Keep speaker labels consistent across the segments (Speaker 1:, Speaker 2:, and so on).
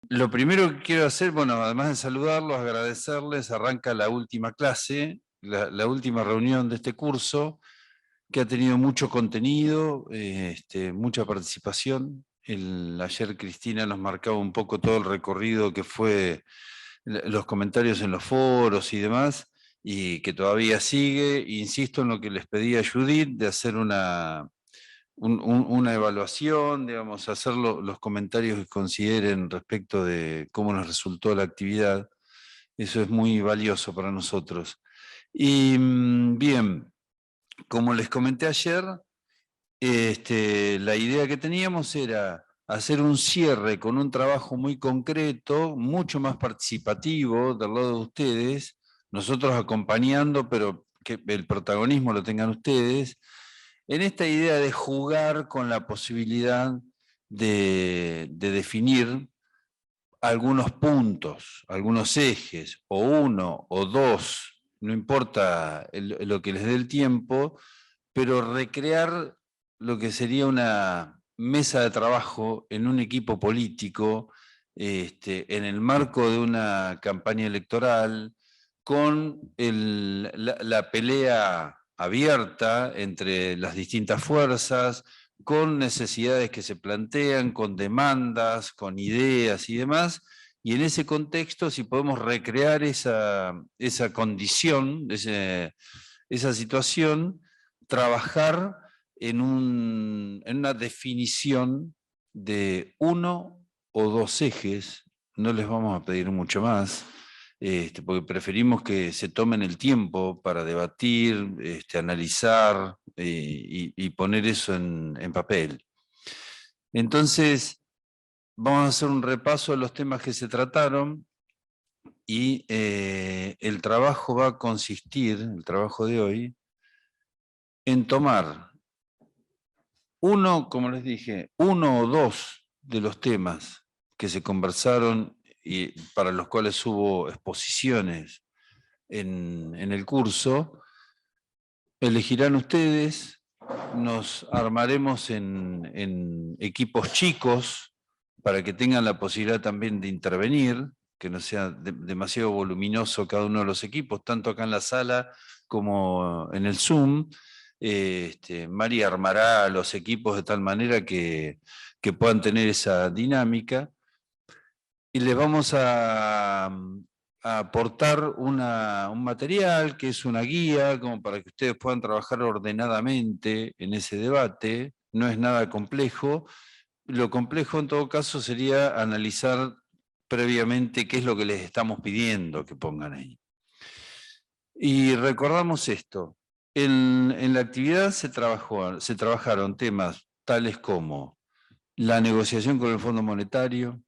Speaker 1: Lo primero que quiero hacer, bueno, además de saludarlos, agradecerles, arranca la última clase, la última reunión de este curso, que ha tenido mucho contenido, mucha participación. Ayer Cristina nos marcaba un poco todo el recorrido que fue los comentarios en los foros y demás, y que todavía sigue. Insisto en lo que les pedí a Judith, de hacer una evaluación, digamos, hacer los comentarios que consideren respecto de cómo nos resultó la actividad. Eso es muy valioso para nosotros. Y bien, como les comenté ayer, la idea que teníamos era hacer un cierre con un trabajo muy concreto, mucho más participativo del lado de ustedes, nosotros acompañando, pero que el protagonismo lo tengan ustedes, en esta idea de jugar con la posibilidad de definir algunos puntos, algunos ejes, o uno o dos, no importa lo que les dé el tiempo, pero recrear lo que sería una mesa de trabajo en un equipo político, en el marco de una campaña electoral, con la pelea abierta entre las distintas fuerzas, con necesidades que se plantean, con demandas, con ideas y demás, y en ese contexto, si podemos recrear esa condición, esa situación, trabajar en una definición de uno o dos ejes, no les vamos a pedir mucho más, porque preferimos que se tomen el tiempo para debatir, analizar y poner eso en papel. Entonces, vamos a hacer un repaso de los temas que se trataron y el trabajo va a consistir, el trabajo de hoy, en tomar uno, como les dije, uno o dos de los temas que se conversaron y para los cuales hubo exposiciones en el curso, elegirán ustedes, nos armaremos en equipos chicos para que tengan la posibilidad también de intervenir, que no sea demasiado voluminoso cada uno de los equipos, tanto acá en la sala como en el Zoom. Mari armará los equipos de tal manera que puedan tener esa dinámica y les vamos a aportar un material que es una guía como para que ustedes puedan trabajar ordenadamente en ese debate. No es nada complejo. Lo complejo en todo caso sería analizar previamente qué es lo que les estamos pidiendo que pongan ahí. Y recordamos esto, en la actividad se trabajaron temas tales como la negociación con el Fondo Monetario,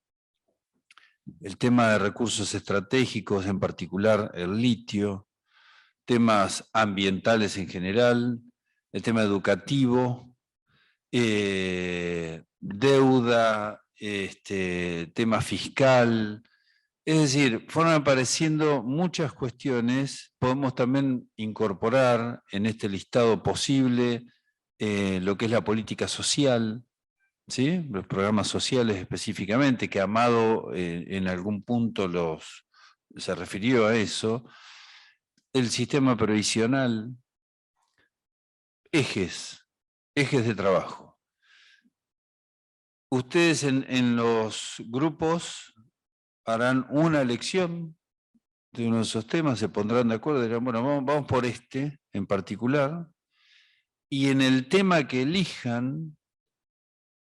Speaker 1: el tema de recursos estratégicos, en particular el litio, temas ambientales en general, el tema educativo, deuda, tema fiscal. Es decir, fueron apareciendo muchas cuestiones. Podemos también incorporar en este listado posible lo que es la política social, ¿sí? Los programas sociales específicamente, que Amado en algún punto se refirió a eso, el sistema previsional, ejes, ejes de trabajo. Ustedes en los grupos harán una elección de uno de esos temas, se pondrán de acuerdo, dirán, bueno, vamos por este en particular, y en el tema que elijan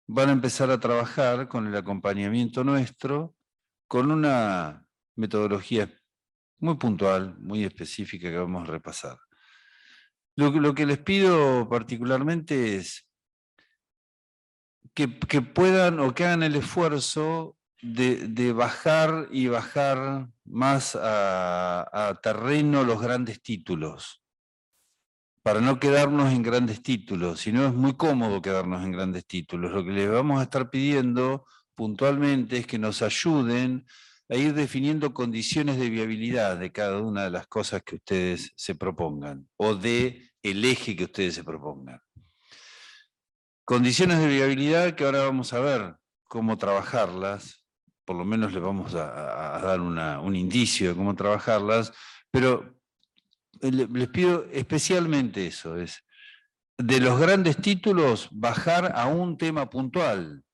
Speaker 1: van a empezar a trabajar con el acompañamiento nuestro, con una metodología muy puntual, muy específica que vamos a repasar. Lo que les pido particularmente es que puedan o que hagan el esfuerzo de bajar y bajar más a terreno los grandes títulos, para no quedarnos en grandes títulos, si no es muy cómodo quedarnos en grandes títulos. Lo que les vamos a estar pidiendo puntualmente es que nos ayuden a ir definiendo condiciones de viabilidad de cada una de las cosas que ustedes se propongan, o de el eje que ustedes se propongan. Condiciones de viabilidad que ahora vamos a ver cómo trabajarlas, por lo menos les vamos a dar un indicio de cómo trabajarlas, pero les pido especialmente eso, es de los grandes títulos bajar a un tema puntual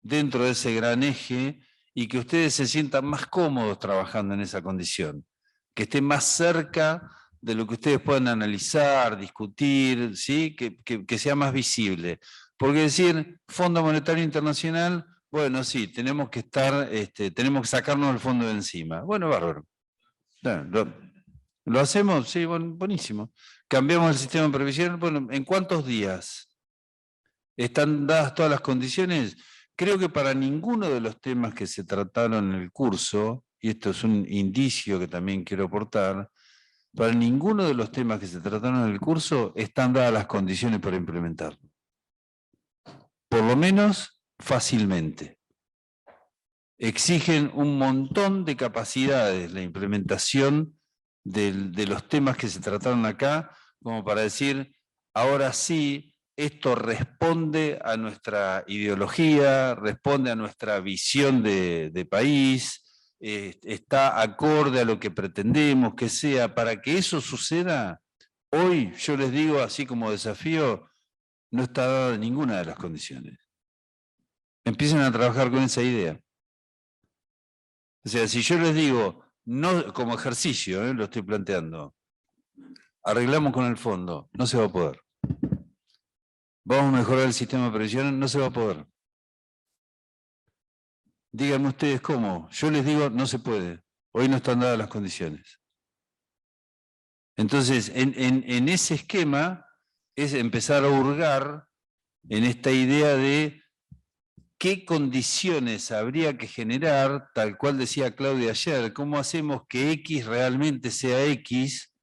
Speaker 1: dentro de ese gran eje y que ustedes se sientan más cómodos trabajando en esa condición, que estén más cerca de lo que ustedes puedan analizar, discutir, ¿sí? Que sea más visible. Porque decir Fondo Monetario Internacional, bueno, sí, tenemos que estar, tenemos que sacarnos el fondo de encima. Bueno, bárbaro. ¿Lo hacemos? Sí, bueno, buenísimo. Cambiamos el sistema de previsión. Bueno, ¿en cuántos días? ¿Están dadas todas las condiciones? Creo que para ninguno de los temas que se trataron en el curso, y esto es un indicio que también quiero aportar, para ninguno de los temas que se trataron en el curso están dadas las condiciones para implementarlo. Por lo menos fácilmente. Exigen un montón de capacidades la implementación de los temas que se trataron acá, como para decir, ahora sí, esto responde a nuestra ideología, responde a nuestra visión de país, está acorde a lo que pretendemos que sea. Para que eso suceda, hoy yo les digo, así como desafío, no está dada ninguna de las condiciones. Empiecen a trabajar con esa idea. O sea, si yo les digo, no como ejercicio, lo estoy planteando, arreglamos con el fondo, no se va a poder. Vamos a mejorar el sistema de previsión, no se va a poder. Díganme ustedes cómo. Yo les digo, no se puede. Hoy no están dadas las condiciones. Entonces, en ese esquema es empezar a hurgar en esta idea de qué condiciones habría que generar, tal cual decía Claudia ayer, cómo hacemos que X realmente sea X,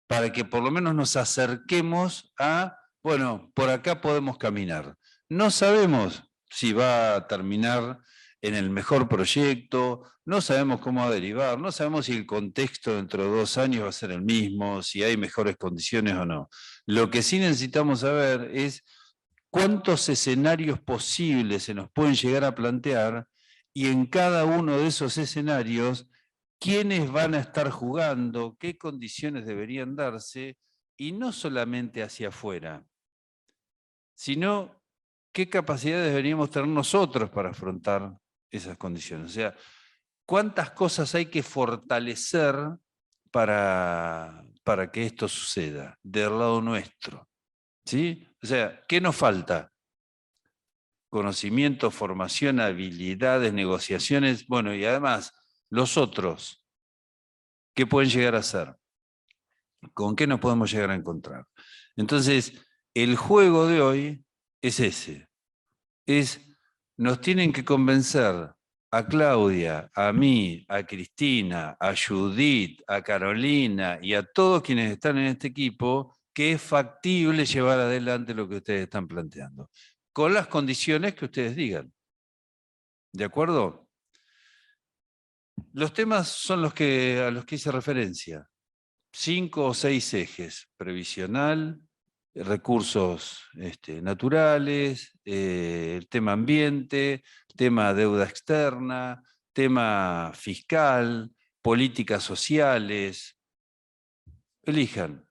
Speaker 1: para que por lo menos nos acerquemos a, bueno, por acá podemos caminar. No sabemos si va a terminar en el mejor proyecto, no sabemos cómo va a derivar, no sabemos si el contexto dentro de 2 años va a ser el mismo, si hay mejores condiciones o no. Lo que sí necesitamos saber es cuántos escenarios posibles se nos pueden llegar a plantear y en cada uno de esos escenarios quiénes van a estar jugando, qué condiciones deberían darse, y no solamente hacia afuera, sino qué capacidades deberíamos tener nosotros para afrontar esas condiciones. O sea, cuántas cosas hay que fortalecer para que esto suceda del lado nuestro. ¿Sí? O sea, ¿qué nos falta? Conocimiento, formación, habilidades, negociaciones, bueno, y además, los otros, ¿qué pueden llegar a ser? ¿Con qué nos podemos llegar a encontrar? Entonces, el juego de hoy es ese. Nos tienen que convencer a Claudia, a mí, a Cristina, a Judith, a Carolina y a todos quienes están en este equipo que es factible llevar adelante lo que ustedes están planteando, con las condiciones que ustedes digan. ¿De acuerdo? Los temas son a los que hice referencia. 5 o 6 ejes: previsional, recursos naturales, el tema ambiente, tema deuda externa, tema fiscal, políticas sociales. Elijan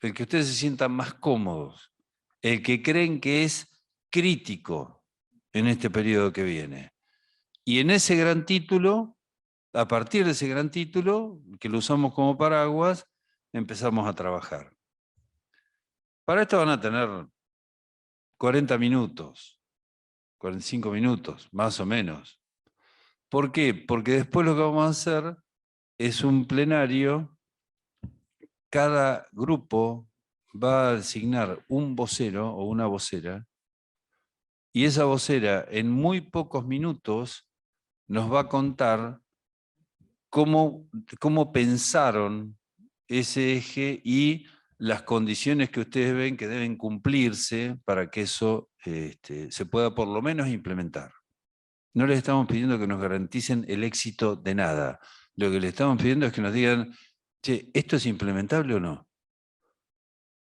Speaker 1: el que ustedes se sientan más cómodos, el que creen que es crítico en este periodo que viene. Y en ese gran título, a partir de ese gran título, que lo usamos como paraguas, empezamos a trabajar. Para esto van a tener 40 minutos, 45 minutos, más o menos. ¿Por qué? Porque después lo que vamos a hacer es un plenario. Cada grupo va a designar un vocero o una vocera, y esa vocera en muy pocos minutos nos va a contar cómo pensaron ese eje y las condiciones que ustedes ven que deben cumplirse para que eso se pueda por lo menos implementar. No les estamos pidiendo que nos garanticen el éxito de nada. Lo que les estamos pidiendo es que nos digan, che, ¿esto es implementable o no?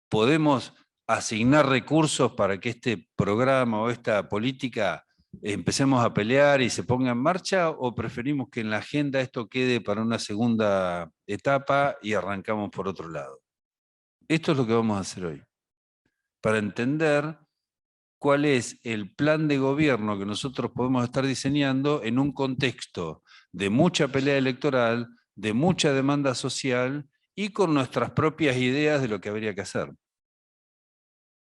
Speaker 1: ¿Podemos asignar recursos para que este programa o esta política empecemos a pelear y se ponga en marcha, o preferimos que en la agenda esto quede para una segunda etapa y arrancamos por otro lado? Esto es lo que vamos a hacer hoy, para entender cuál es el plan de gobierno que nosotros podemos estar diseñando en un contexto de mucha pelea electoral, de mucha demanda social y con nuestras propias ideas de lo que habría que hacer.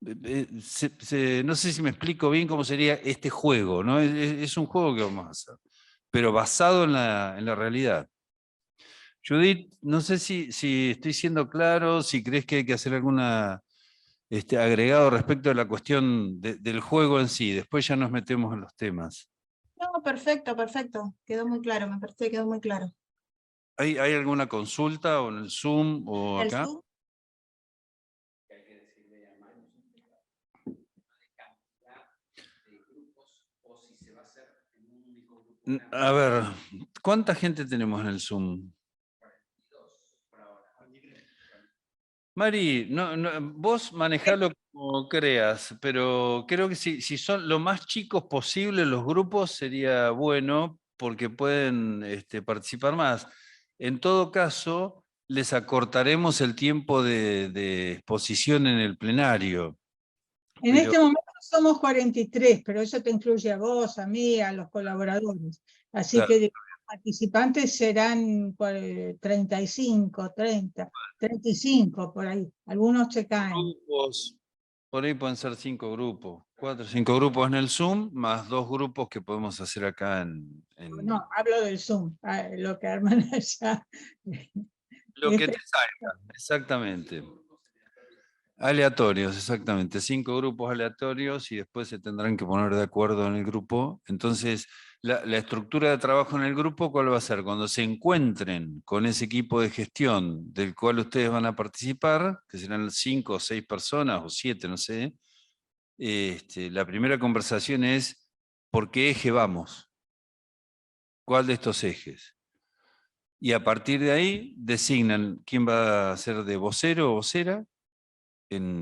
Speaker 1: No sé si me explico bien cómo sería este juego, ¿no? Es un juego que vamos a hacer, pero basado en la realidad. Judith, no sé si estoy siendo claro, si crees que hay que hacer alguna agregado respecto a la cuestión del juego en sí. Después ya nos metemos en los temas.
Speaker 2: No, perfecto, perfecto. Quedó muy claro, me parece que quedó muy claro.
Speaker 1: ¿Hay alguna consulta o en el Zoom o
Speaker 2: ¿El
Speaker 1: acá?
Speaker 2: Zoom?
Speaker 1: A ver, ¿cuánta gente tenemos en el Zoom? Mari, vos manejalo como creas, pero creo que si son lo más chicos posible los grupos sería bueno porque pueden participar más. En todo caso, les acortaremos el tiempo de exposición en el plenario.
Speaker 3: En
Speaker 1: Pero,
Speaker 3: este momento somos 43, pero eso te incluye a vos, a mí, a los colaboradores. Así
Speaker 1: claro,
Speaker 3: que de los participantes serán 35, 30, 35 por ahí. Algunos se caen.
Speaker 1: grupos, por ahí pueden ser 5 grupos, 4 o 5 grupos en el Zoom, más 2 grupos que podemos hacer acá
Speaker 3: No, hablo del Zoom, lo que arman allá.
Speaker 1: lo que te salga, exactamente. Aleatorios, exactamente. 5 grupos aleatorios y después se tendrán que poner de acuerdo en el grupo. Entonces, la estructura de trabajo en el grupo, ¿cuál va a ser? Cuando se encuentren con ese equipo de gestión del cual ustedes van a participar, que serán 5 o 6 personas o 7, no sé, la primera conversación es, ¿por qué eje vamos? ¿Cuál de estos ejes? Y a partir de ahí designan quién va a ser de vocero o vocera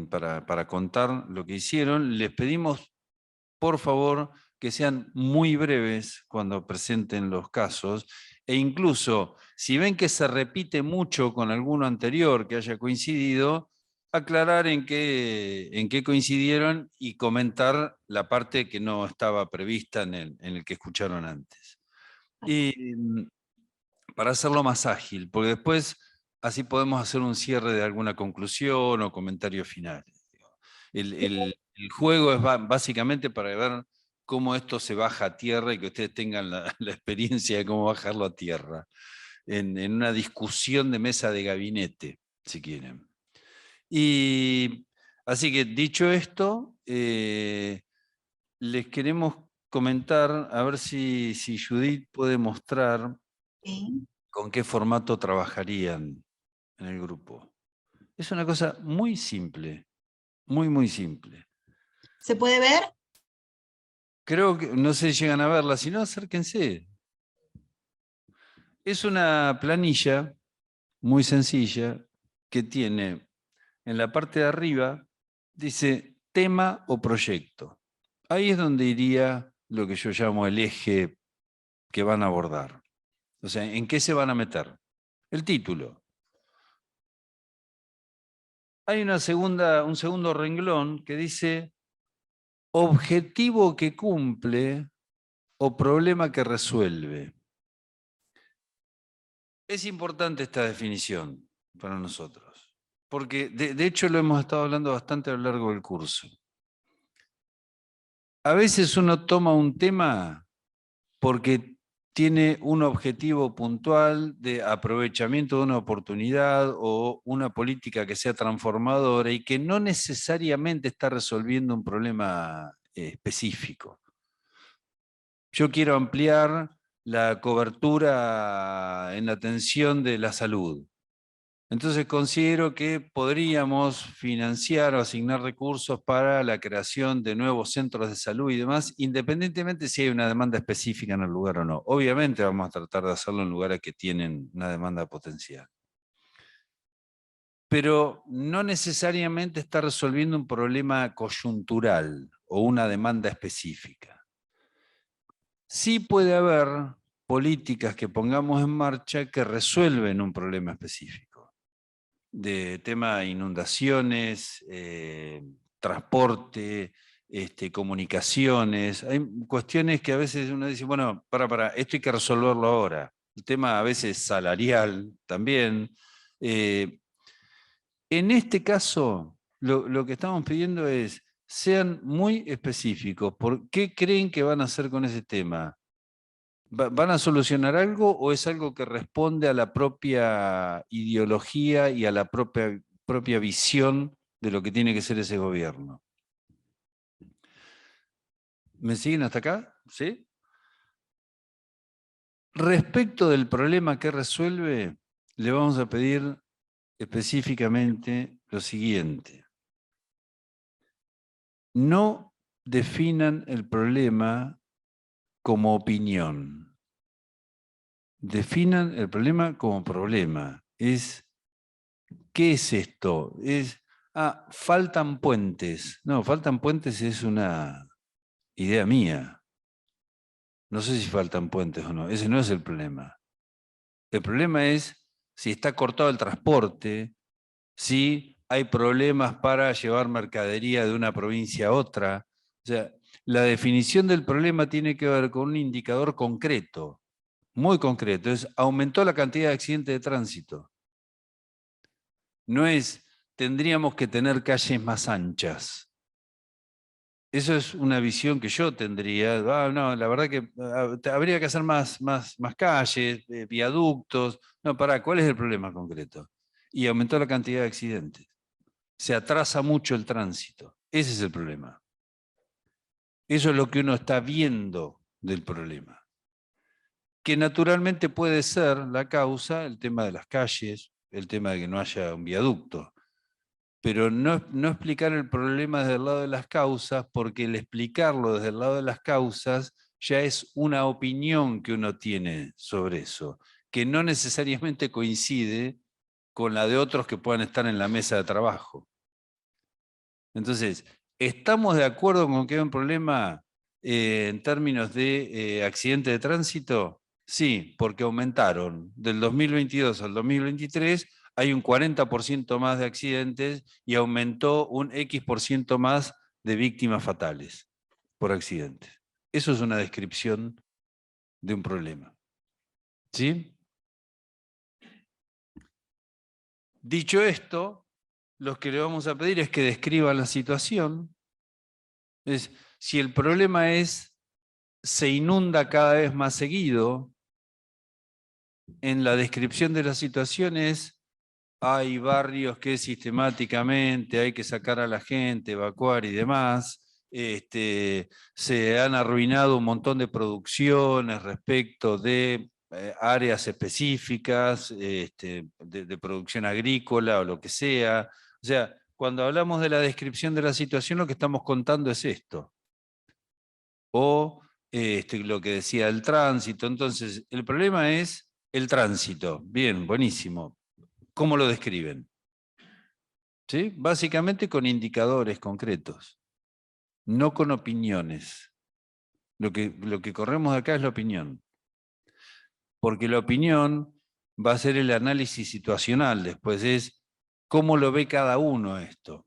Speaker 1: para contar lo que hicieron. Les pedimos, por favor, que sean muy breves cuando presenten los casos e incluso si ven que se repite mucho con alguno anterior que haya coincidido, aclarar en qué coincidieron y comentar la parte que no estaba prevista en el que escucharon antes. Y para hacerlo más ágil, porque después así podemos hacer un cierre de alguna conclusión o comentario final. El juego es básicamente para ver cómo esto se baja a tierra y que ustedes tengan la experiencia de cómo bajarlo a tierra, en una discusión de mesa de gabinete, si quieren. Y así que dicho esto, les queremos comentar, a ver si Judith puede mostrar
Speaker 2: Sí.
Speaker 1: con qué formato trabajarían en el grupo. Es una cosa muy simple, muy, muy simple.
Speaker 2: ¿Se puede ver?
Speaker 1: Creo que, no sé si llegan a verla, si no, acérquense. Es una planilla muy sencilla que tiene en la parte de arriba, dice tema o proyecto. Ahí es donde iría lo que yo llamo el eje que van a abordar. O sea, ¿en qué se van a meter? El título. Hay un segundo renglón que dice objetivo que cumple o problema que resuelve. Es importante esta definición para nosotros, porque de hecho lo hemos estado hablando bastante a lo largo del curso. A veces uno toma un tema porque tiene un objetivo puntual de aprovechamiento de una oportunidad o una política que sea transformadora y que no necesariamente está resolviendo un problema específico. Yo quiero ampliar la cobertura en la atención de la salud. Entonces considero que podríamos financiar o asignar recursos para la creación de nuevos centros de salud y demás, independientemente si hay una demanda específica en el lugar o no. Obviamente vamos a tratar de hacerlo en lugares que tienen una demanda potencial. Pero no necesariamente está resolviendo un problema coyuntural o una demanda específica. Sí puede haber políticas que pongamos en marcha que resuelven un problema específico, de tema de inundaciones, transporte, comunicaciones. Hay cuestiones que a veces uno dice, bueno, esto hay que resolverlo ahora. El tema a veces salarial también. En este caso, lo que estamos pidiendo es, sean muy específicos. ¿Por qué creen que van a hacer con ese tema? ¿Van a solucionar algo o es algo que responde a la propia ideología y a la propia visión de lo que tiene que ser ese gobierno? ¿Me siguen hasta acá? ¿Sí? Respecto del problema que resuelve, le vamos a pedir específicamente lo siguiente. No definan el problema como opinión. Definan el problema como problema. ¿Qué es esto? Faltan puentes. No, faltan puentes es una idea mía. No sé si faltan puentes o no. Ese no es el problema. El problema es si está cortado el transporte, si hay problemas para llevar mercadería de una provincia a otra. O sea, la definición del problema tiene que ver con un indicador concreto, muy concreto. Aumentó la cantidad de accidentes de tránsito. No es, tendríamos que tener calles más anchas. Eso es una visión que yo tendría. No, la verdad que habría que hacer más calles, viaductos. No, ¿cuál es el problema concreto? Y aumentó la cantidad de accidentes. Se atrasa mucho el tránsito. Ese es el problema. Eso es lo que uno está viendo del problema. Que naturalmente puede ser la causa, el tema de las calles, el tema de que no haya un viaducto. Pero no explicar el problema desde el lado de las causas, porque el explicarlo desde el lado de las causas ya es una opinión que uno tiene sobre eso, que no necesariamente coincide con la de otros que puedan estar en la mesa de trabajo. Entonces, ¿estamos de acuerdo con que hay un problema en términos de accidente de tránsito? Sí, porque aumentaron del 2022 al 2023, hay un 40% más de accidentes y aumentó un X% más de víctimas fatales por accidentes. Eso es una descripción de un problema. ¿Sí? Dicho esto, lo que le vamos a pedir es que describan la situación. Si el problema se inunda cada vez más seguido, en la descripción de las situaciones hay barrios que sistemáticamente hay que sacar a la gente, evacuar y demás. Se han arruinado un montón de producciones respecto de áreas específicas, de producción agrícola o lo que sea. O sea, cuando hablamos de la descripción de la situación, lo que estamos contando es esto. O lo que decía el tránsito. Entonces, el problema es el tránsito. Bien, buenísimo. ¿Cómo lo describen? ¿Sí? Básicamente con indicadores concretos, no con opiniones. Lo que corremos de acá es la opinión. Porque la opinión va a ser el análisis situacional, después es cómo lo ve cada uno esto.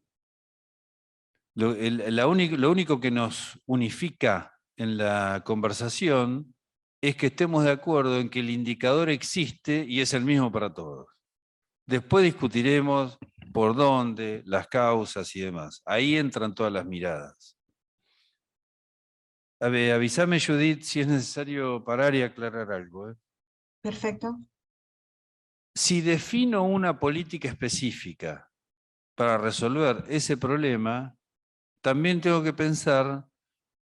Speaker 1: Lo único que nos unifica en la conversación es que estemos de acuerdo en que el indicador existe y es el mismo para todos. Después discutiremos por dónde, las causas y demás. Ahí entran todas las miradas. A ver, avísame, Judith, si es necesario parar y aclarar algo.
Speaker 2: Perfecto.
Speaker 1: Si defino una política específica para resolver ese problema, también tengo que pensar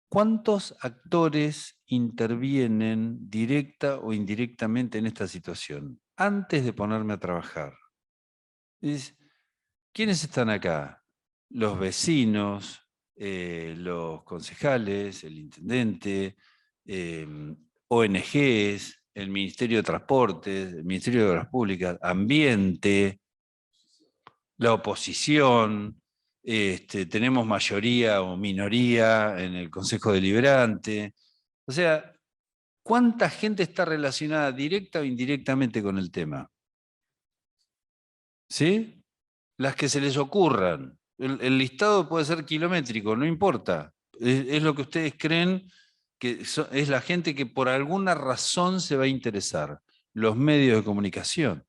Speaker 1: cuántos actores intervienen directa o indirectamente en esta situación antes de ponerme a trabajar. ¿Quiénes están acá? Los vecinos, los concejales, el intendente, ONGs, el Ministerio de Transportes, el Ministerio de Obras Públicas, Ambiente, la oposición, tenemos mayoría o minoría en el Consejo Deliberante. O sea, ¿Cuánta gente está relacionada directa o indirectamente con el tema? ¿Sí? Las que se les ocurran. El listado puede ser kilométrico, no importa. Es lo que ustedes creen que es la gente que por alguna razón se va a interesar. Los medios de comunicación,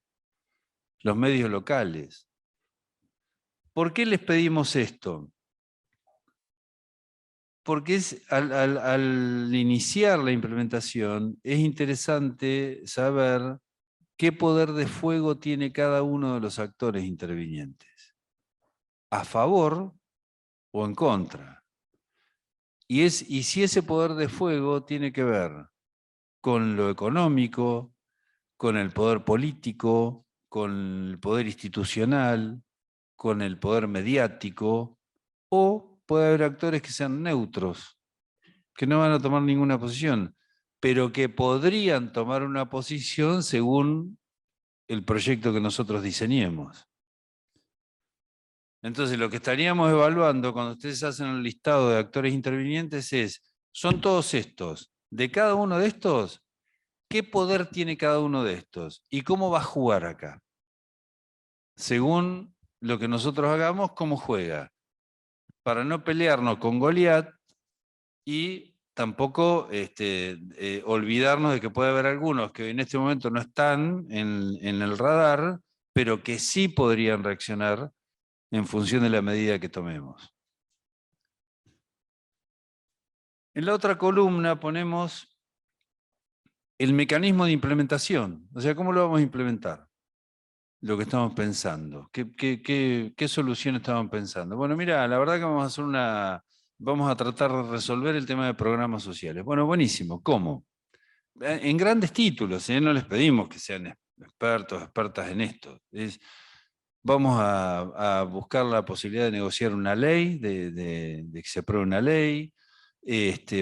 Speaker 1: los medios locales. ¿Por qué les pedimos esto? Porque al iniciar la implementación es interesante saber qué poder de fuego tiene cada uno de los actores intervinientes, a favor o en contra. Y si ese poder de fuego tiene que ver con lo económico, con el poder político, con el poder institucional, con el poder mediático, o puede haber actores que sean neutros, que no van a tomar ninguna posición, pero que podrían tomar una posición según el proyecto que nosotros diseñemos. Entonces, lo que estaríamos evaluando cuando ustedes hacen el listado de actores intervinientes son todos estos. De cada uno de estos, ¿qué poder tiene cada uno de estos? ¿Y cómo va a jugar acá? Según lo que nosotros hagamos, ¿cómo juega? Para no pelearnos con Goliat y tampoco olvidarnos de que puede haber algunos que en este momento no están en el radar, pero que sí podrían reaccionar en función de la medida que tomemos. En la otra columna ponemos el mecanismo de implementación, o sea, ¿cómo lo vamos a implementar? Lo que estamos pensando. ¿Qué solución estamos pensando? Bueno, mira, la verdad que vamos a tratar de resolver el tema de programas sociales. Bueno, buenísimo. ¿Cómo? En grandes títulos, no les pedimos que sean expertos, expertas en esto. Vamos a buscar la posibilidad de negociar una ley, de que se apruebe una ley.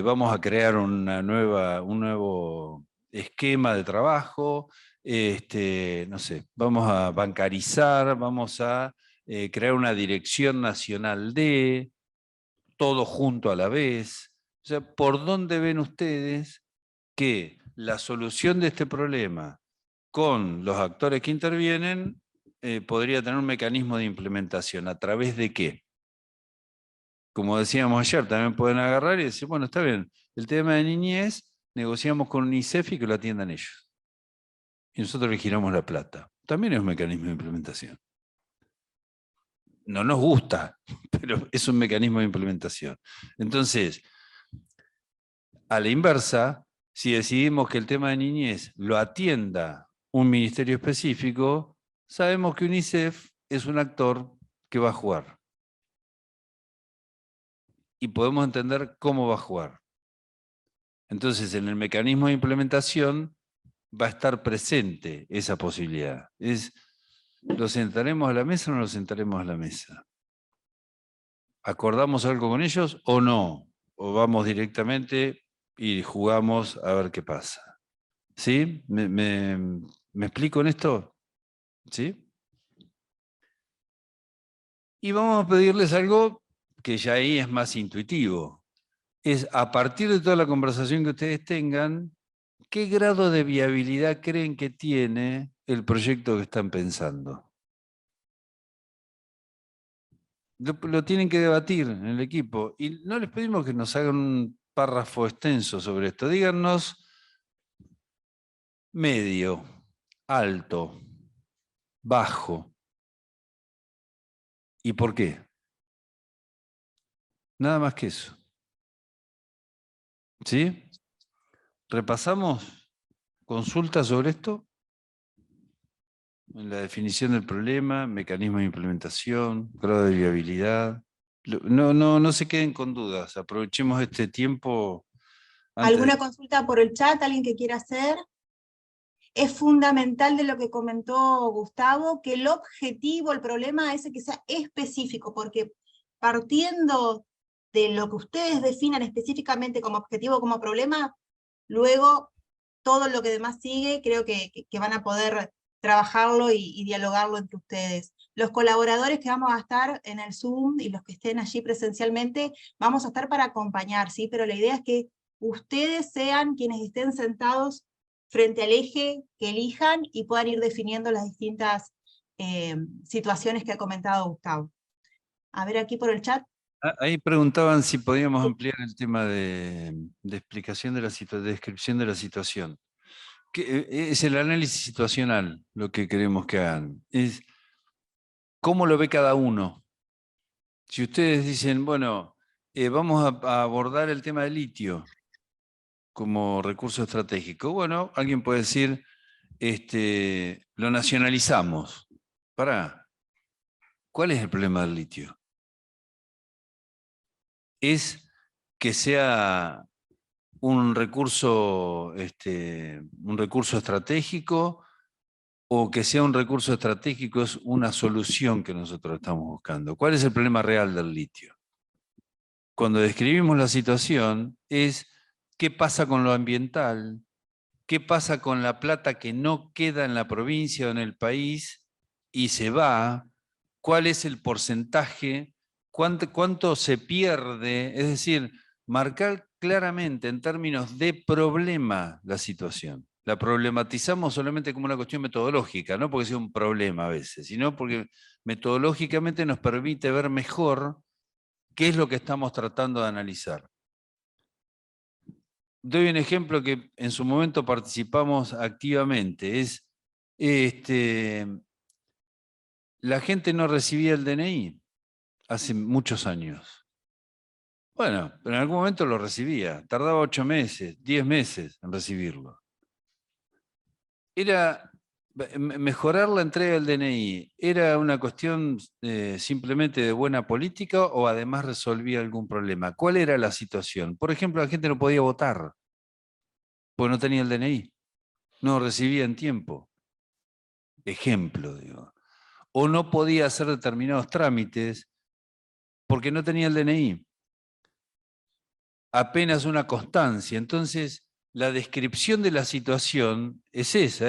Speaker 1: Vamos a crear un nuevo esquema de trabajo. No sé, vamos a bancarizar, vamos a crear una dirección nacional de todo junto a la vez. O sea, ¿por dónde ven ustedes que la solución de este problema con los actores que intervienen podría tener un mecanismo de implementación? ¿A través de qué? Como decíamos ayer, también pueden agarrar y decir, bueno, está bien, el tema de niñez, negociamos con UNICEF y que lo atiendan ellos. Y nosotros le giramos la plata. También es un mecanismo de implementación. No nos gusta, pero es un mecanismo de implementación. Entonces, a la inversa, si decidimos que el tema de niñez lo atienda un ministerio específico, sabemos que UNICEF es un actor que va a jugar. Y podemos entender cómo va a jugar. Entonces, en el mecanismo de implementación va a estar presente esa posibilidad. ¿Lo sentaremos a la mesa o no lo sentaremos a la mesa? ¿Acordamos algo con ellos o no? ¿O vamos directamente y jugamos a ver qué pasa? ¿Sí? ¿Me explico en esto? ¿Sí? Y vamos a pedirles algo que ya ahí es más intuitivo. Es a partir de toda la conversación que ustedes tengan, ¿qué grado de viabilidad creen que tiene el proyecto que están pensando? Lo tienen que debatir en el equipo. Y no les pedimos que nos hagan un párrafo extenso sobre esto. Díganos medio, alto, bajo. ¿Y por qué? Nada más que eso. ¿Sí? ¿Repasamos consultas sobre esto? En la definición del problema, mecanismo de implementación, grado de viabilidad. No se queden con dudas. Aprovechemos este tiempo antes
Speaker 2: ¿Alguna
Speaker 1: de...
Speaker 2: consulta por el chat? ¿Alguien que quiera hacer? Es fundamental de lo que comentó Gustavo, que el objetivo, el problema es que sea específico, porque partiendo de lo que ustedes definan específicamente como objetivo, como problema, luego todo lo que demás sigue, creo que van a poder trabajarlo y dialogarlo entre ustedes. Los colaboradores que vamos a estar en el Zoom y los que estén allí presencialmente, vamos a estar para acompañar, ¿sí? Pero la idea es que ustedes sean quienes estén sentados frente al eje que elijan y puedan ir definiendo las distintas situaciones que ha comentado Gustavo. A ver aquí por el chat.
Speaker 1: Ahí preguntaban si podíamos ampliar el tema de explicación de la situación, de descripción de la situación. Es el análisis situacional lo que queremos que hagan. Es cómo lo ve cada uno. Si ustedes dicen, bueno, vamos a abordar el tema del litio como recurso estratégico, bueno, alguien puede decir, lo nacionalizamos. ¿Cuál es el problema del litio? Es que sea un recurso estratégico, o que sea un recurso estratégico es una solución que nosotros estamos buscando. ¿Cuál es el problema real del litio? Cuando describimos la situación es qué pasa con lo ambiental, qué pasa con la plata que no queda en la provincia o en el país y se va, cuál es el porcentaje, cuánto se pierde, es decir, marcar claramente en términos de problema la situación. La problematizamos solamente como una cuestión metodológica, no porque sea un problema a veces, sino porque metodológicamente nos permite ver mejor qué es lo que estamos tratando de analizar. Doy un ejemplo que en su momento participamos activamente. La gente no recibía el DNI hace muchos años. Bueno, pero en algún momento lo recibía. Tardaba 8 meses, 10 meses en recibirlo. Mejorar la entrega del DNI, ¿era una cuestión simplemente de buena política o además resolvía algún problema? ¿Cuál era la situación? Por ejemplo, la gente no podía votar porque no tenía el DNI, no recibía en tiempo. Ejemplo, digo. O no podía hacer determinados trámites porque no tenía el DNI. Apenas una constancia. Entonces, la descripción de la situación es esa.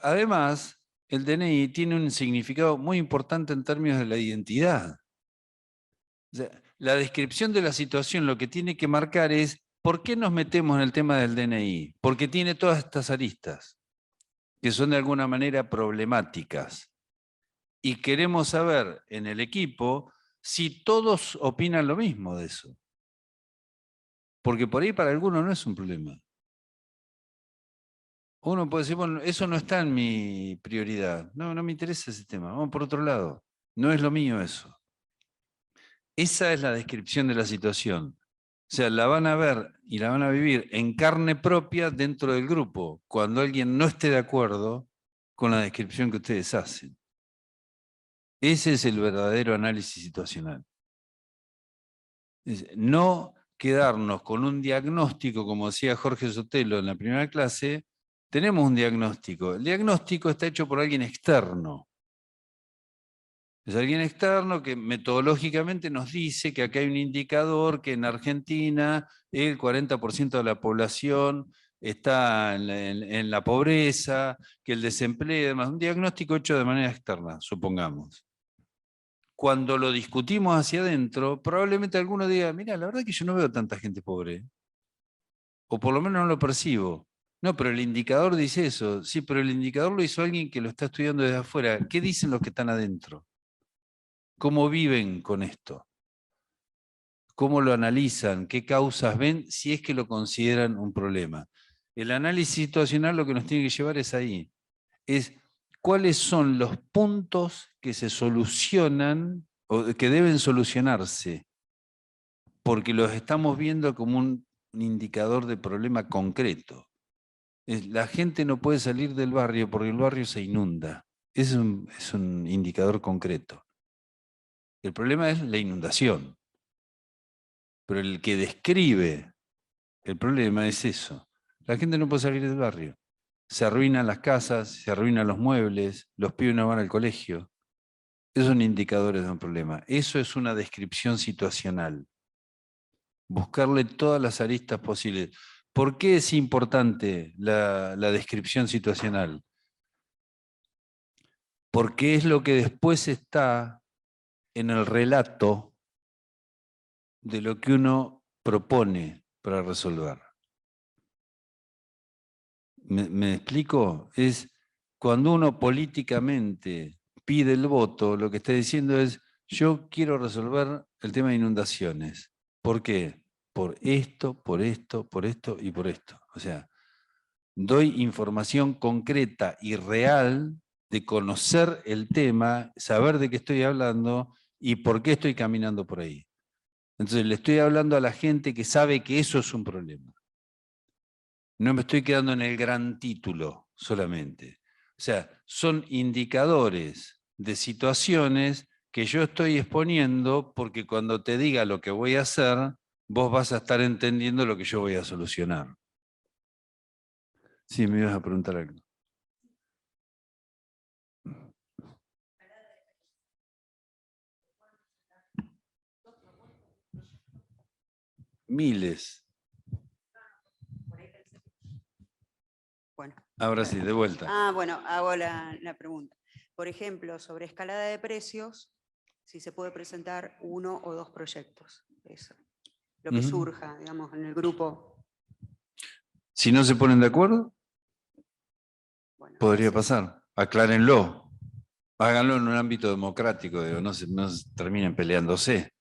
Speaker 1: Además, el DNI tiene un significado muy importante en términos de la identidad. O sea, la descripción de la situación lo que tiene que marcar es ¿por qué nos metemos en el tema del DNI? Porque tiene todas estas aristas que son de alguna manera problemáticas. Y queremos saber en el equipo si todos opinan lo mismo de eso. Porque por ahí para algunos no es un problema. Uno puede decir, bueno, eso no está en mi prioridad. No, no me interesa ese tema. Vamos por otro lado. No es lo mío eso. Esa es la descripción de la situación. O sea, la van a ver y la van a vivir en carne propia dentro del grupo, cuando alguien no esté de acuerdo con la descripción que ustedes hacen. Ese es el verdadero análisis situacional. No quedarnos con un diagnóstico, como decía Jorge Sotelo en la primera clase. Tenemos un diagnóstico. El diagnóstico está hecho por alguien externo. Es alguien externo que metodológicamente nos dice que acá hay un indicador que en Argentina el 40% de la población está en la pobreza, que el desempleo, además, un diagnóstico hecho de manera externa, supongamos. Cuando lo discutimos hacia adentro, probablemente alguno diga, mira, la verdad que yo no veo tanta gente pobre, o por lo menos no lo percibo. No, pero el indicador dice eso. Sí, pero el indicador lo hizo alguien que lo está estudiando desde afuera. ¿Qué dicen los que están adentro? ¿Cómo viven con esto? ¿Cómo lo analizan? ¿Qué causas ven? Si es que lo consideran un problema. El análisis situacional lo que nos tiene que llevar es ahí. Es cuáles son los puntos que se solucionan o que deben solucionarse, porque los estamos viendo como un indicador de problema concreto. La gente no puede salir del barrio porque el barrio se inunda. Es un indicador concreto. El problema es la inundación. Pero el que describe el problema es eso. La gente no puede salir del barrio. Se arruinan las casas, se arruinan los muebles, los pibes no van al colegio. Esos son indicadores de un problema. Eso es una descripción situacional. Buscarle todas las aristas posibles. ¿Por qué es importante la descripción situacional? Porque es lo que después está en el relato de lo que uno propone, para resolver. ¿Me explico? Es cuando uno políticamente pide el voto, lo que está diciendo es, yo quiero resolver el tema de inundaciones. ¿Por qué? Por esto, por esto, por esto y por esto. O sea, doy información concreta y real de conocer el tema, saber de qué estoy hablando y por qué estoy caminando por ahí. Entonces le estoy hablando a la gente que sabe que eso es un problema. No me estoy quedando en el gran título solamente. O sea, son indicadores de situaciones que yo estoy exponiendo porque cuando te diga lo que voy a hacer, vos vas a estar entendiendo lo que yo voy a solucionar. Sí, me ibas a preguntar algo. Miles.
Speaker 4: Bueno.
Speaker 1: Ahora sí, de vuelta.
Speaker 4: Bueno, hago la pregunta. Por ejemplo, sobre escalada de precios, si se puede presentar 1 o 2 proyectos. Eso. Lo que surja, digamos, en el grupo.
Speaker 1: Si no se ponen de acuerdo,
Speaker 4: Bueno,
Speaker 1: podría pasar. Aclárenlo. Háganlo en un ámbito democrático, digo, no se terminen peleándose.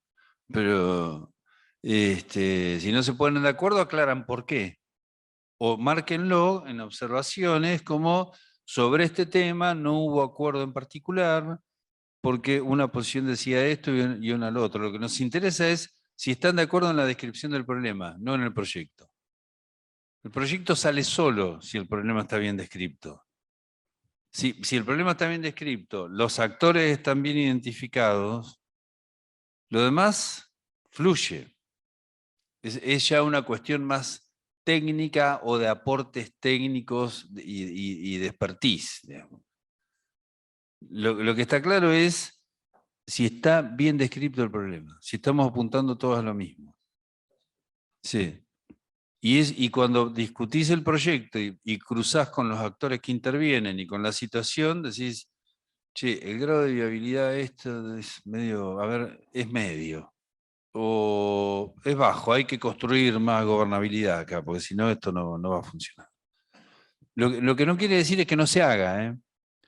Speaker 1: Pero si no se ponen de acuerdo, aclaran por qué. O márquenlo en observaciones como sobre este tema no hubo acuerdo en particular, porque una posición decía esto y una lo otro. Lo que nos interesa es si están de acuerdo en la descripción del problema, no en el proyecto. El proyecto sale solo si el problema está bien descrito. Si el problema está bien descrito, los actores están bien identificados, lo demás fluye. Es ya una cuestión más técnica o de aportes técnicos y de expertise. Digamos. Lo que está claro es si está bien descrito el problema, si estamos apuntando todos a lo mismo. Sí. Y cuando discutís el proyecto y cruzás con los actores que intervienen y con la situación, decís, che, el grado de viabilidad de esto es medio, a ver, es medio. O es bajo, hay que construir más gobernabilidad acá, porque si no esto no va a funcionar. Lo que no quiere decir es que no se haga, ¿eh?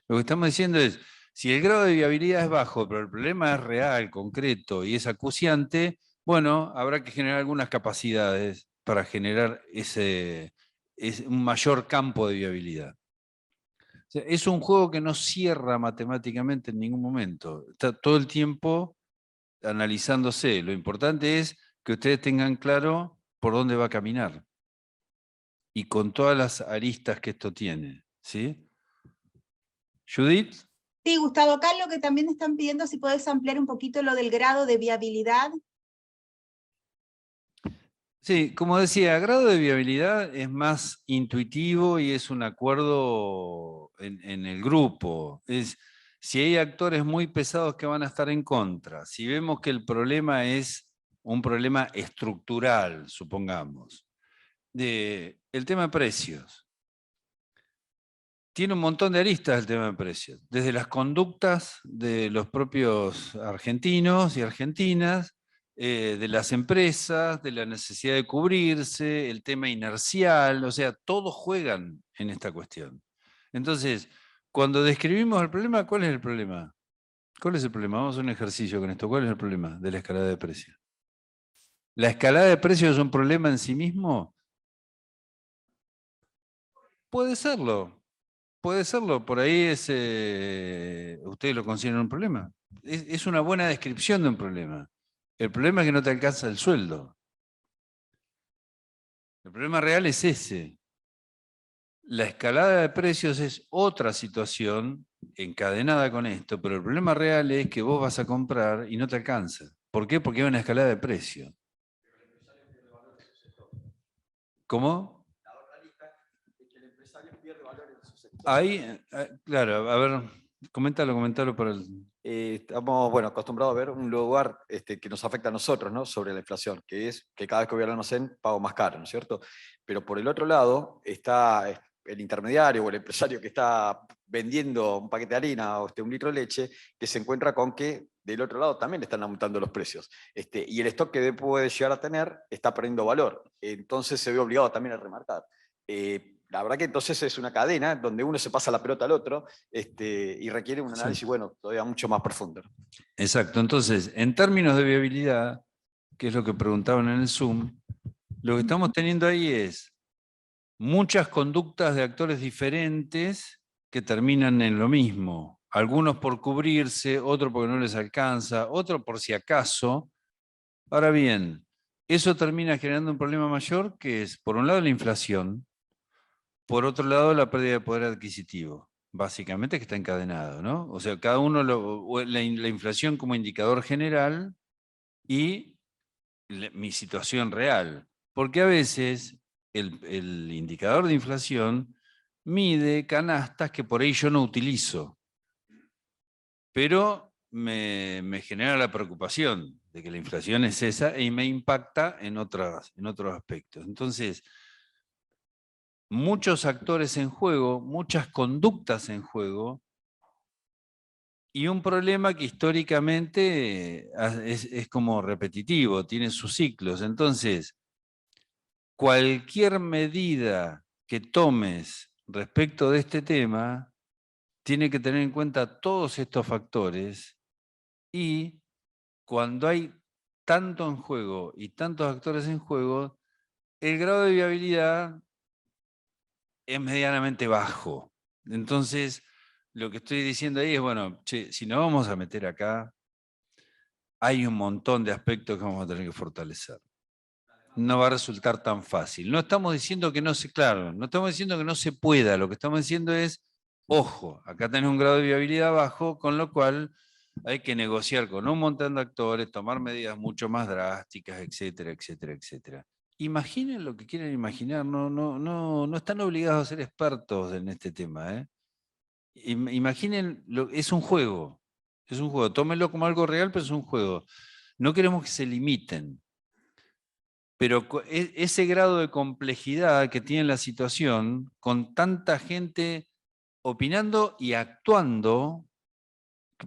Speaker 1: Lo que estamos diciendo es, si el grado de viabilidad es bajo, pero el problema es real, concreto y es acuciante, bueno, habrá que generar algunas capacidades para generar un mayor campo de viabilidad. O sea, es un juego que no cierra matemáticamente en ningún momento. Está todo el tiempo analizándose. Lo importante es que ustedes tengan claro por dónde va a caminar y con todas las aristas que esto tiene. ¿Sí? Judith.
Speaker 2: Sí, Gustavo, acá lo que también están pidiendo, si podés ampliar un poquito lo del grado de viabilidad.
Speaker 1: Sí, como decía, grado de viabilidad es más intuitivo y es un acuerdo en el grupo. Es si hay actores muy pesados que van a estar en contra, si vemos que el problema es un problema estructural, supongamos, el tema de precios. Tiene un montón de aristas el tema de precios, desde las conductas de los propios argentinos y argentinas, de las empresas, de la necesidad de cubrirse, el tema inercial, o sea, todos juegan en esta cuestión. Entonces, cuando describimos el problema, ¿cuál es el problema? ¿Cuál es el problema? Vamos a hacer un ejercicio con esto. ¿Cuál es el problema de la escalada de precios? ¿La escalada de precios es un problema en sí mismo? Puede serlo. Puede serlo, por ahí ustedes lo consideran un problema. Es una buena descripción de un problema. El problema es que no te alcanza el sueldo. El problema real es ese. La escalada de precios es otra situación encadenada con esto, pero el problema real es que vos vas a comprar y no te alcanza. ¿Por qué? Porque hay una escalada de precios. ¿Cómo? Ahí, claro, a ver, coméntalo para el...
Speaker 5: Estamos acostumbrados a ver un lugar que nos afecta a nosotros, ¿no? Sobre la inflación, que es que cada vez que voy al almacén pago más caro, ¿no es cierto? Pero por el otro lado está el intermediario o el empresario que está vendiendo un paquete de harina o un litro de leche, que se encuentra con que del otro lado también le están aumentando los precios. Y el stock que puede llegar a tener está perdiendo valor. Entonces se ve obligado también a remarcar. La verdad que entonces es una cadena donde uno se pasa la pelota al otro y requiere un análisis, bueno, todavía mucho más profundo.
Speaker 1: Exacto. Entonces, en términos de viabilidad, que es lo que preguntaban en el Zoom, lo que estamos teniendo ahí es muchas conductas de actores diferentes que terminan en lo mismo. Algunos por cubrirse, otros porque no les alcanza, otros por si acaso. Ahora bien, eso termina generando un problema mayor que es, por un lado, la inflación, por otro lado, la pérdida de poder adquisitivo. Básicamente que está encadenado, ¿no? O sea, cada uno, la inflación como indicador general y mi situación real. Porque a veces el indicador de inflación mide canastas que por ahí yo no utilizo, pero me genera la preocupación de que la inflación es esa y me impacta en otros aspectos. Entonces, muchos actores en juego, muchas conductas en juego, y un problema que históricamente es como repetitivo, tiene sus ciclos. Entonces, cualquier medida que tomes respecto de este tema tiene que tener en cuenta todos estos factores y cuando hay tanto en juego y tantos actores en juego, el grado de viabilidad es medianamente bajo. Entonces, lo que estoy diciendo ahí es, bueno, che, si nos vamos a meter acá, hay un montón de aspectos que vamos a tener que fortalecer. No va a resultar tan fácil. No estamos diciendo que no se, claro, no estamos diciendo que no se pueda, lo que estamos diciendo es, ojo, acá tenés un grado de viabilidad bajo, con lo cual hay que negociar con un montón de actores, tomar medidas mucho más drásticas, etcétera, etcétera, etcétera. Imaginen lo que quieren imaginar, no están obligados a ser expertos en este tema. Imaginen, es un juego, tómenlo como algo real, pero es un juego. No queremos que se limiten. Pero ese grado de complejidad que tiene la situación, con tanta gente opinando y actuando,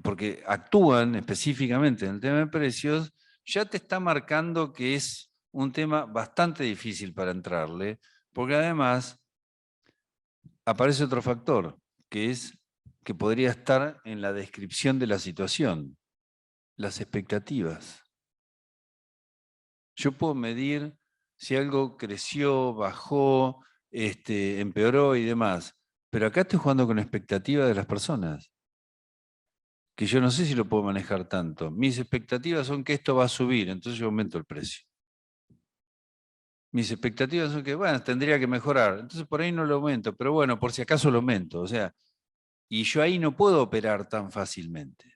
Speaker 1: porque actúan específicamente en el tema de precios, ya te está marcando que es un tema bastante difícil para entrarle, porque además aparece otro factor, que es que podría estar en la descripción de la situación, las expectativas. Yo puedo medir si algo creció, bajó, empeoró y demás. Pero acá estoy jugando con expectativas de las personas, que yo no sé si lo puedo manejar tanto. Mis expectativas son que esto va a subir, entonces yo aumento el precio. Mis expectativas son que, bueno, tendría que mejorar, entonces por ahí no lo aumento, pero bueno, por si acaso lo aumento. O sea, y yo ahí no puedo operar tan fácilmente.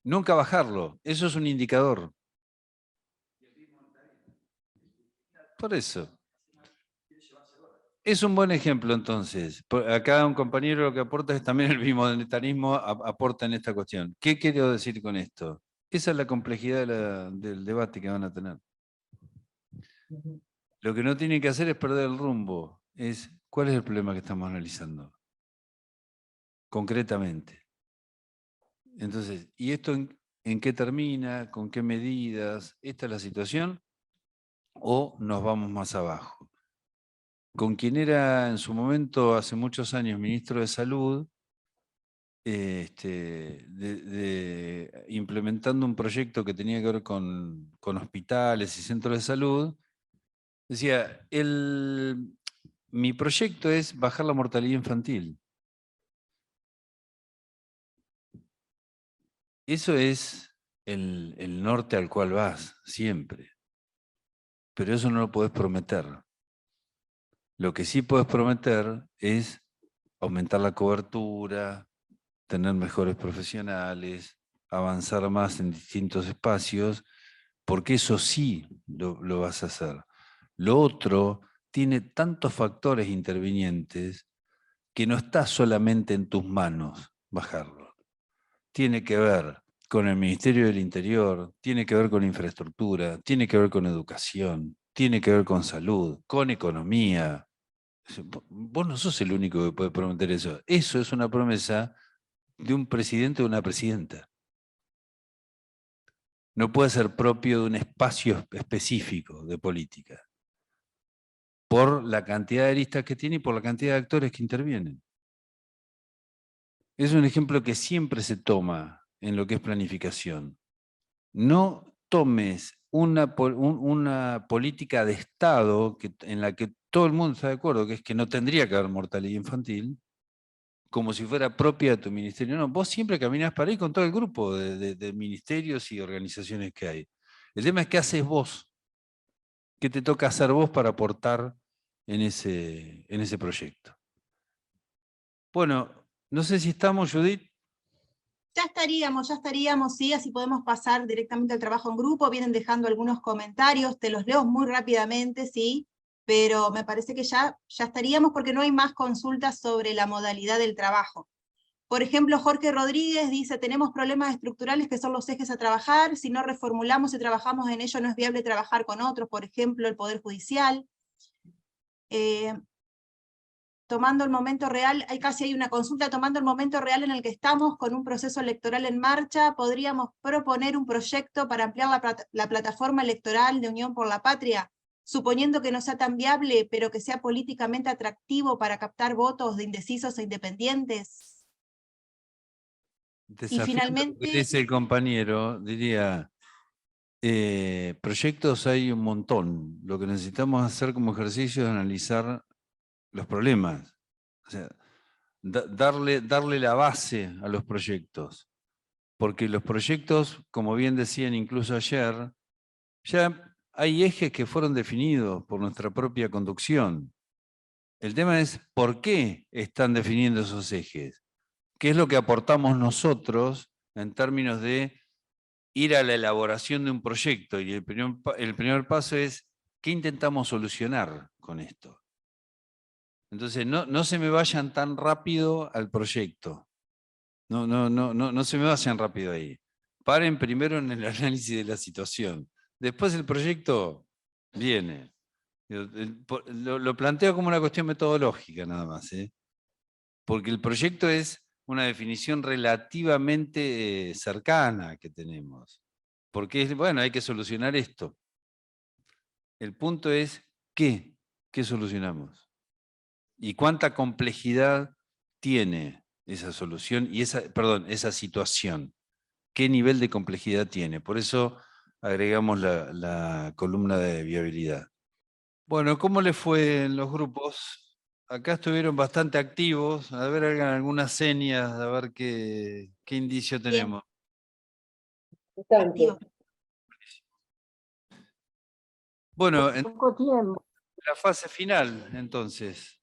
Speaker 1: Nunca bajarlo, eso es un indicador. Por eso. Es un buen ejemplo entonces. Acá un compañero lo que aporta es también el bimonetarismo aporta en esta cuestión. ¿Qué quiero decir con esto? Esa es la complejidad del debate que van a tener. Lo que no tienen que hacer es perder el rumbo. Es ¿cuál es el problema que estamos analizando? Concretamente. Entonces, ¿y esto en qué termina? ¿Con qué medidas? ¿Esta es la situación? ¿O nos vamos más abajo? Con quien era en su momento, hace muchos años, ministro de Salud, implementando un proyecto que tenía que ver con hospitales y centros de salud, decía, mi proyecto es bajar la mortalidad infantil. Eso es el norte al cual vas, siempre. Pero eso no lo podés prometer. Lo que sí podés prometer es aumentar la cobertura, tener mejores profesionales, avanzar más en distintos espacios, porque eso sí lo vas a hacer. Lo otro tiene tantos factores intervinientes que no está solamente en tus manos bajarlo. Tiene que ver con el Ministerio del Interior, tiene que ver con infraestructura, tiene que ver con educación, tiene que ver con salud, con economía. Vos no sos el único que puede prometer eso. Eso es una promesa de un presidente o una presidenta. No puede ser propio de un espacio específico de política, por la cantidad de listas que tiene y por la cantidad de actores que intervienen. Es un ejemplo que siempre se toma en lo que es planificación. No tomes una política de Estado en la que todo el mundo está de acuerdo, que es que no tendría que haber mortalidad infantil, como si fuera propia de tu ministerio. No, vos siempre caminás para ahí con todo el grupo de ministerios y organizaciones que hay. El tema es qué haces vos, qué te toca hacer vos para aportar en ese proyecto. Bueno, no sé si estamos, Judith.
Speaker 2: Ya estaríamos, sí, así podemos pasar directamente al trabajo en grupo. Vienen dejando algunos comentarios, te los leo muy rápidamente, sí, pero me parece que ya estaríamos porque no hay más consultas sobre la modalidad del trabajo. Por ejemplo, Jorge Rodríguez dice, tenemos problemas estructurales que son los ejes a trabajar, si no reformulamos y trabajamos en ello no es viable trabajar con otros, por ejemplo, el Poder Judicial. Tomando el momento real, hay una consulta, tomando el momento real en el que estamos con un proceso electoral en marcha, podríamos proponer un proyecto para ampliar la plataforma electoral de Unión por la Patria, suponiendo que no sea tan viable, pero que sea políticamente atractivo para captar votos de indecisos e independientes. Y finalmente,
Speaker 1: Dice el compañero, diría, proyectos hay un montón. Lo que necesitamos hacer como ejercicio es analizar los problemas. O sea, darle la base a los proyectos. Porque los proyectos, como bien decían incluso ayer, ya hay ejes que fueron definidos por nuestra propia conducción. El tema es por qué están definiendo esos ejes. ¿Qué es lo que aportamos nosotros en términos de ir a la elaboración de un proyecto? Y el primer paso es, ¿qué intentamos solucionar con esto? Entonces, no se me vayan tan rápido al proyecto. No se me vayan rápido ahí. Paren primero en el análisis de la situación. Después el proyecto viene. Lo planteo como una cuestión metodológica nada más, ¿eh? Porque el proyecto es una definición relativamente cercana que tenemos. Porque es, bueno, hay que solucionar esto. El punto es, ¿qué? ¿Qué solucionamos? ¿Y cuánta complejidad tiene esa solución y esa situación? ¿Qué nivel de complejidad tiene? Por eso agregamos la columna de viabilidad. Bueno, ¿cómo les fue en los grupos? Acá estuvieron bastante activos. A ver, hagan algunas señas, a ver qué indicio
Speaker 2: bien,
Speaker 1: tenemos.
Speaker 2: activo.
Speaker 1: Bueno, en
Speaker 6: Poco tiempo.
Speaker 1: la fase final, entonces.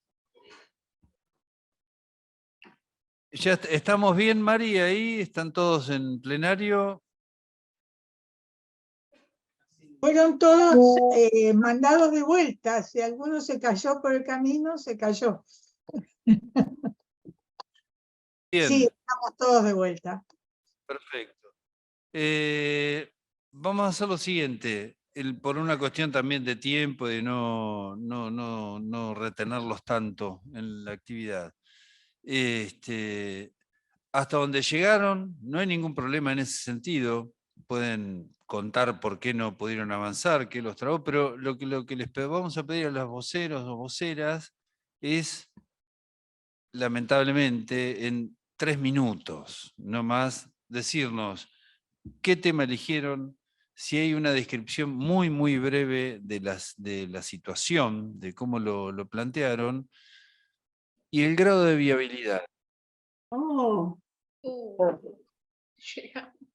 Speaker 1: ¿Ya estamos bien, Mari, ahí? ¿Están todos en plenario?
Speaker 3: Fueron todos mandados de vuelta. Si alguno se cayó por el camino, se cayó.
Speaker 1: Bien,
Speaker 3: Sí, estamos todos de vuelta.
Speaker 1: perfecto. Vamos a hacer lo siguiente, por una cuestión también de tiempo, de no retenerlos tanto en la actividad. Hasta donde llegaron, no hay ningún problema en ese sentido. Pueden contar por qué no pudieron avanzar, qué los trabó, pero lo que les vamos a pedir a los voceros o voceras es, lamentablemente, en 3 minutos, no más, decirnos qué tema eligieron, si hay una descripción muy, muy breve de la situación, de cómo lo plantearon, y el grado de viabilidad.
Speaker 6: Oh.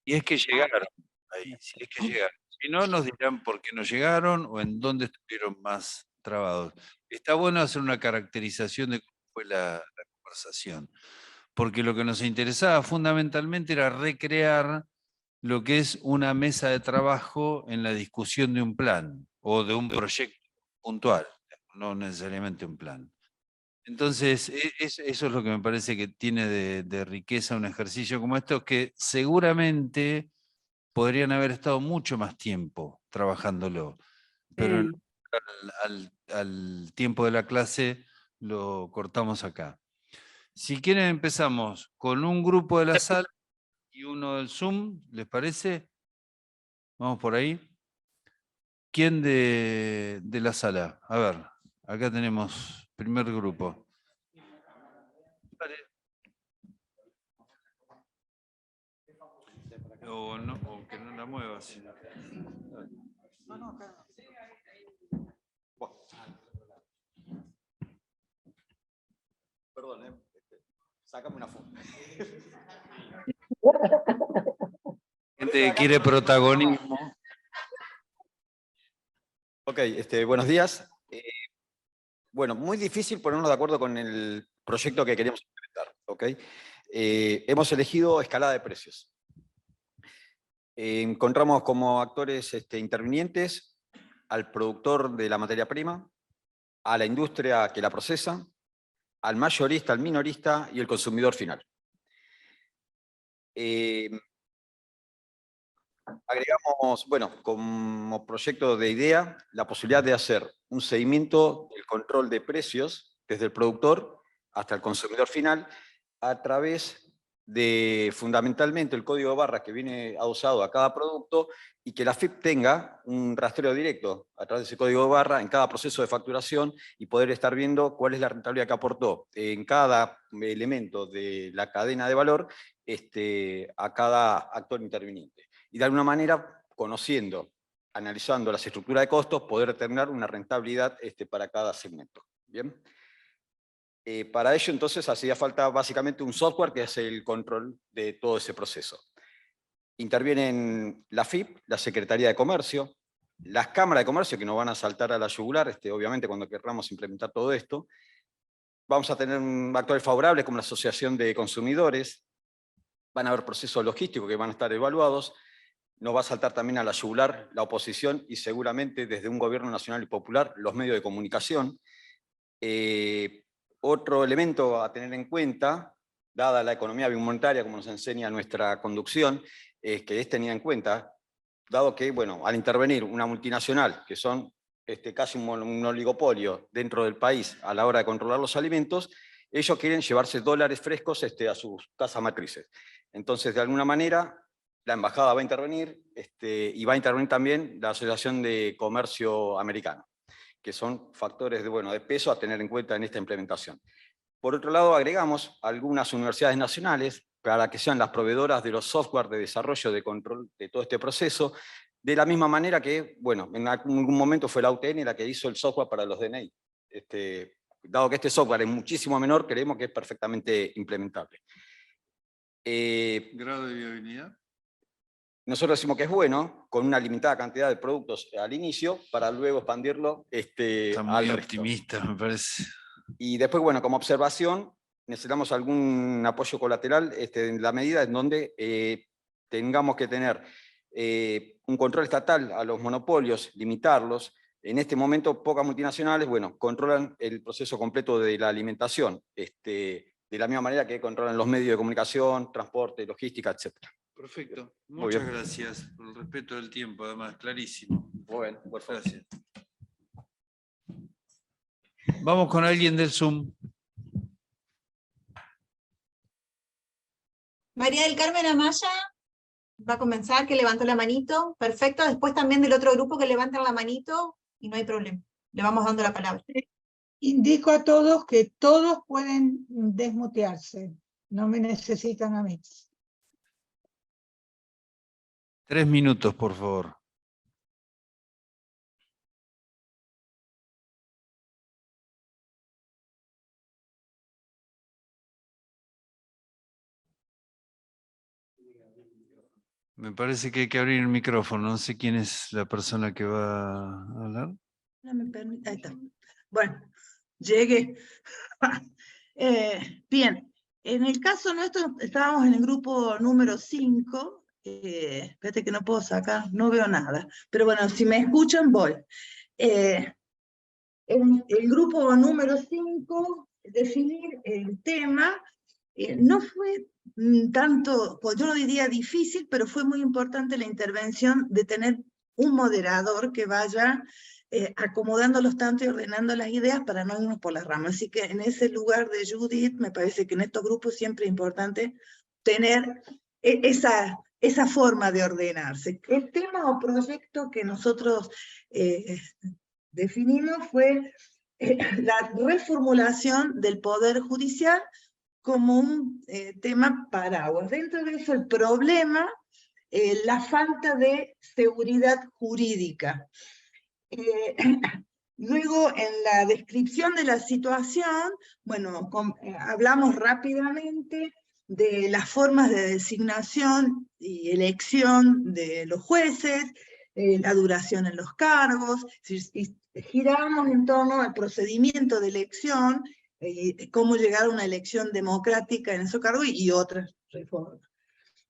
Speaker 1: Y es que llegaron ahí, si es que llegaron. Si no, nos dirán por qué no llegaron o en dónde estuvieron más trabados. Está bueno hacer una caracterización de cómo fue la conversación, porque lo que nos interesaba fundamentalmente era recrear lo que es una mesa de trabajo en la discusión de un plan o de un proyecto puntual, no necesariamente un plan. Entonces, eso es lo que me parece que tiene de riqueza un ejercicio como esto, que seguramente podrían haber estado mucho más tiempo trabajándolo, pero al tiempo de la clase lo cortamos acá. Si quieren empezamos con un grupo de la sala y uno del Zoom, ¿les parece? Vamos por ahí. ¿Quién de la sala? A ver, acá tenemos primer grupo. O, no, o que no la muevas.
Speaker 5: Perdón, sácame una foto.
Speaker 1: Gente que quiere protagonismo.
Speaker 5: Ok, buenos días. Bueno, muy difícil ponernos de acuerdo con el proyecto que queríamos implementar. ¿Okay? Hemos elegido escalada de precios. Encontramos como actores intervinientes al productor de la materia prima, a la industria que la procesa, al mayorista, al minorista y el consumidor final. Agregamos, bueno, como proyecto de idea, la posibilidad de hacer un seguimiento del control de precios desde el productor hasta el consumidor final a través de fundamentalmente el código de barras que viene adosado a cada producto y que la FIP tenga un rastreo directo a través de ese código de barra en cada proceso de facturación y poder estar viendo cuál es la rentabilidad que aportó en cada elemento de la cadena de valor a cada actor interviniente. Y de alguna manera, conociendo, analizando las estructuras de costos, poder determinar una rentabilidad para cada segmento. ¿Bien? Para ello, entonces, hacía falta básicamente un software que hace el control de todo ese proceso. Intervienen la FIP, la Secretaría de Comercio, las cámaras de comercio que nos van a saltar a la yugular, obviamente cuando querramos implementar todo esto. Vamos a tener actores favorables como la Asociación de Consumidores, van a haber procesos logísticos que van a estar evaluados, nos va a saltar también a la yugular la oposición y seguramente desde un gobierno nacional y popular los medios de comunicación. Otro elemento a tener en cuenta, dada la economía bimonetaria como nos enseña nuestra conducción, es que es tenida en cuenta, dado que, bueno, al intervenir una multinacional, que son casi un oligopolio dentro del país a la hora de controlar los alimentos, ellos quieren llevarse dólares frescos a sus casas matrices. Entonces, de alguna manera, la embajada va a intervenir y va a intervenir también la Asociación de Comercio Americano, que son factores de peso a tener en cuenta en esta implementación. Por otro lado, agregamos algunas universidades nacionales para que sean las proveedoras de los software de desarrollo de control de todo este proceso, de la misma manera que, bueno, en algún momento fue la UTN la que hizo el software para los DNI. Dado que este software es muchísimo menor, creemos que es perfectamente implementable.
Speaker 1: ¿Grado de viabilidad?
Speaker 5: Nosotros decimos que es bueno, con una limitada cantidad de productos al inicio, para luego expandirlo
Speaker 1: Está muy optimista, me parece.
Speaker 5: Y después, bueno, como observación, necesitamos algún apoyo colateral en la medida en donde tengamos que tener un control estatal a los monopolios, limitarlos. En este momento, pocas multinacionales, bueno, controlan el proceso completo de la alimentación, de la misma manera que controlan los medios de comunicación, transporte, logística, etc.
Speaker 1: Perfecto. Muchas gracias por el respeto del tiempo, además, clarísimo.
Speaker 5: Bueno, por favor.
Speaker 1: Gracias. Vamos con alguien del Zoom.
Speaker 2: María del Carmen Amaya va a comenzar, que levantó la manito. Perfecto. Después también del otro grupo que levantan la manito y no hay problema. Le vamos dando la palabra.
Speaker 3: Indico a todos que todos pueden desmutearse. No me necesitan a mí.
Speaker 1: 3 minutos, por favor. Me parece que hay que abrir el micrófono. No sé quién es la persona que va a hablar.
Speaker 6: No me permite. Ahí está. Bueno, llegué. Bien, en el caso nuestro estábamos en el grupo número 5. Espérate que no puedo sacar, no veo nada. Pero bueno, si me escuchan, voy. En el grupo número 5, definir el tema, no fue tanto, pues yo no diría difícil, pero fue muy importante la intervención de tener un moderador que vaya acomodándolos tanto y ordenando las ideas para no irnos por las ramas. Así que en ese lugar de Judith, me parece que en estos grupos siempre es importante tener esa forma de ordenarse. El tema o proyecto que nosotros definimos fue la reformulación del Poder Judicial como un tema paraguas. Dentro de eso el problema, la falta de seguridad jurídica. Luego, en la descripción de la situación, bueno, hablamos rápidamente de las formas de designación y elección de los jueces, la duración en los cargos, y giramos en torno al procedimiento de elección, cómo llegar a una elección democrática en esos cargos y otras reformas.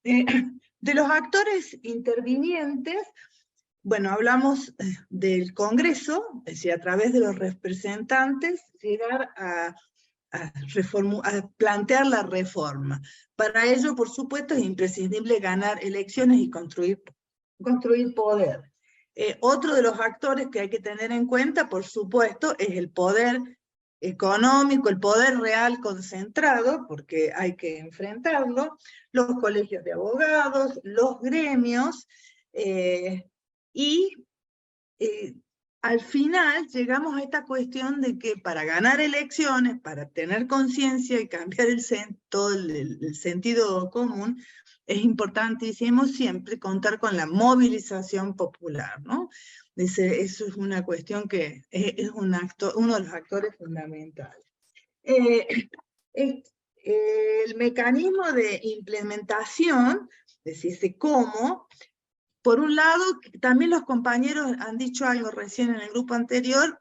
Speaker 6: De los actores intervinientes, bueno, hablamos del Congreso, es decir, a través de los representantes, llegar a plantear la reforma. Para ello, por supuesto, es imprescindible ganar elecciones y construir poder. Otro de los actores que hay que tener en cuenta, por supuesto, es el poder económico, el poder real concentrado, porque hay que enfrentarlo, los colegios de abogados, los gremios, y al final llegamos a esta cuestión de que para ganar elecciones, para tener conciencia y cambiar todo el sentido común, es importantísimo siempre contar con la movilización popular, ¿no? Eso es una cuestión que es uno de los actores fundamentales. El mecanismo de implementación, es decir, ese cómo, por un lado, también los compañeros han dicho algo recién en el grupo anterior,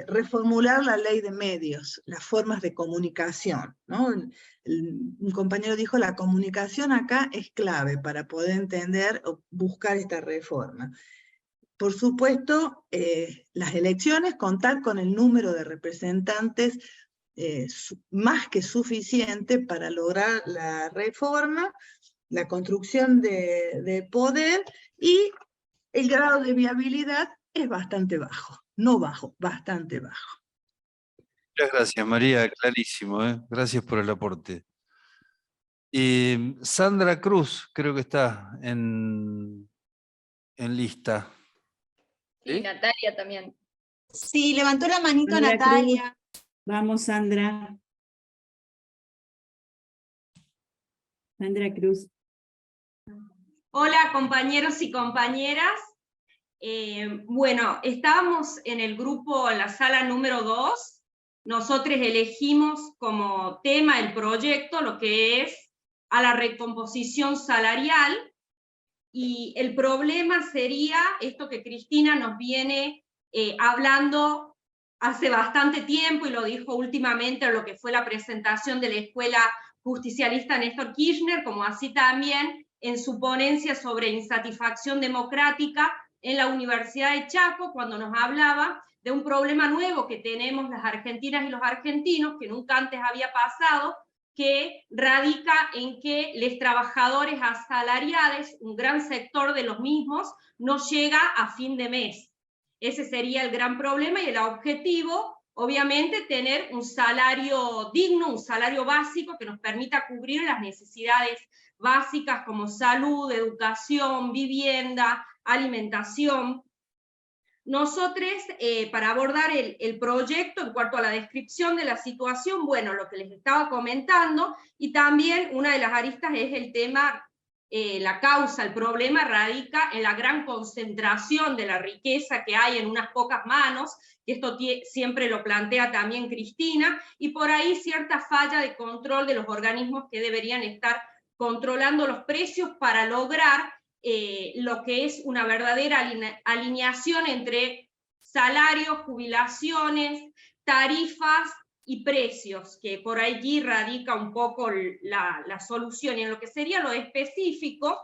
Speaker 6: reformular la ley de medios, las formas de comunicación, ¿no? Un compañero dijo, la comunicación acá es clave para poder entender o buscar esta reforma. Por supuesto, las elecciones, contar con el número de representantes más que suficiente para lograr la reforma, la construcción de poder, y el grado de viabilidad es bastante bajo, no bajo, bastante bajo.
Speaker 1: Muchas gracias, María, clarísimo, ¿eh? Gracias por el aporte. Sandra Cruz, creo que está en lista.
Speaker 7: Sí,
Speaker 5: ¿Sí?
Speaker 7: Natalia también.
Speaker 2: Sí, levantó la manito
Speaker 8: Sandra
Speaker 2: Natalia.
Speaker 8: Vamos, Sandra. Sandra Cruz.
Speaker 9: Hola compañeros y compañeras. Bueno, estábamos en el grupo, en la sala número 2. Nosotros elegimos como tema el proyecto, lo que es a la recomposición salarial, y el problema sería esto que Cristina nos viene hablando hace bastante tiempo, y lo dijo últimamente en lo que fue la presentación de la Escuela Justicialista Néstor Kirchner, como así también en su ponencia sobre insatisfacción democrática en la Universidad de Chaco, cuando nos hablaba de un problema nuevo que tenemos las argentinas y los argentinos, que nunca antes había pasado, que radica en que los trabajadores asalariados, un gran sector de los mismos, no llega a fin de mes. Ese sería el gran problema, y el objetivo, obviamente, tener un salario digno, un salario básico que nos permita cubrir las necesidades básicas como salud, educación, vivienda, alimentación. Nosotros, para abordar el proyecto en cuanto a la descripción de la situación, bueno, lo que les estaba comentando, y también una de las aristas es el tema, la causa, el problema radica en la gran concentración de la riqueza que hay en unas pocas manos, que esto siempre lo plantea también Cristina, y por ahí cierta falla de control de los organismos que deberían estar controlando los precios para lograr lo que es una verdadera alineación entre salarios, jubilaciones, tarifas y precios, que por allí radica un poco la solución. Y en lo que sería lo específico,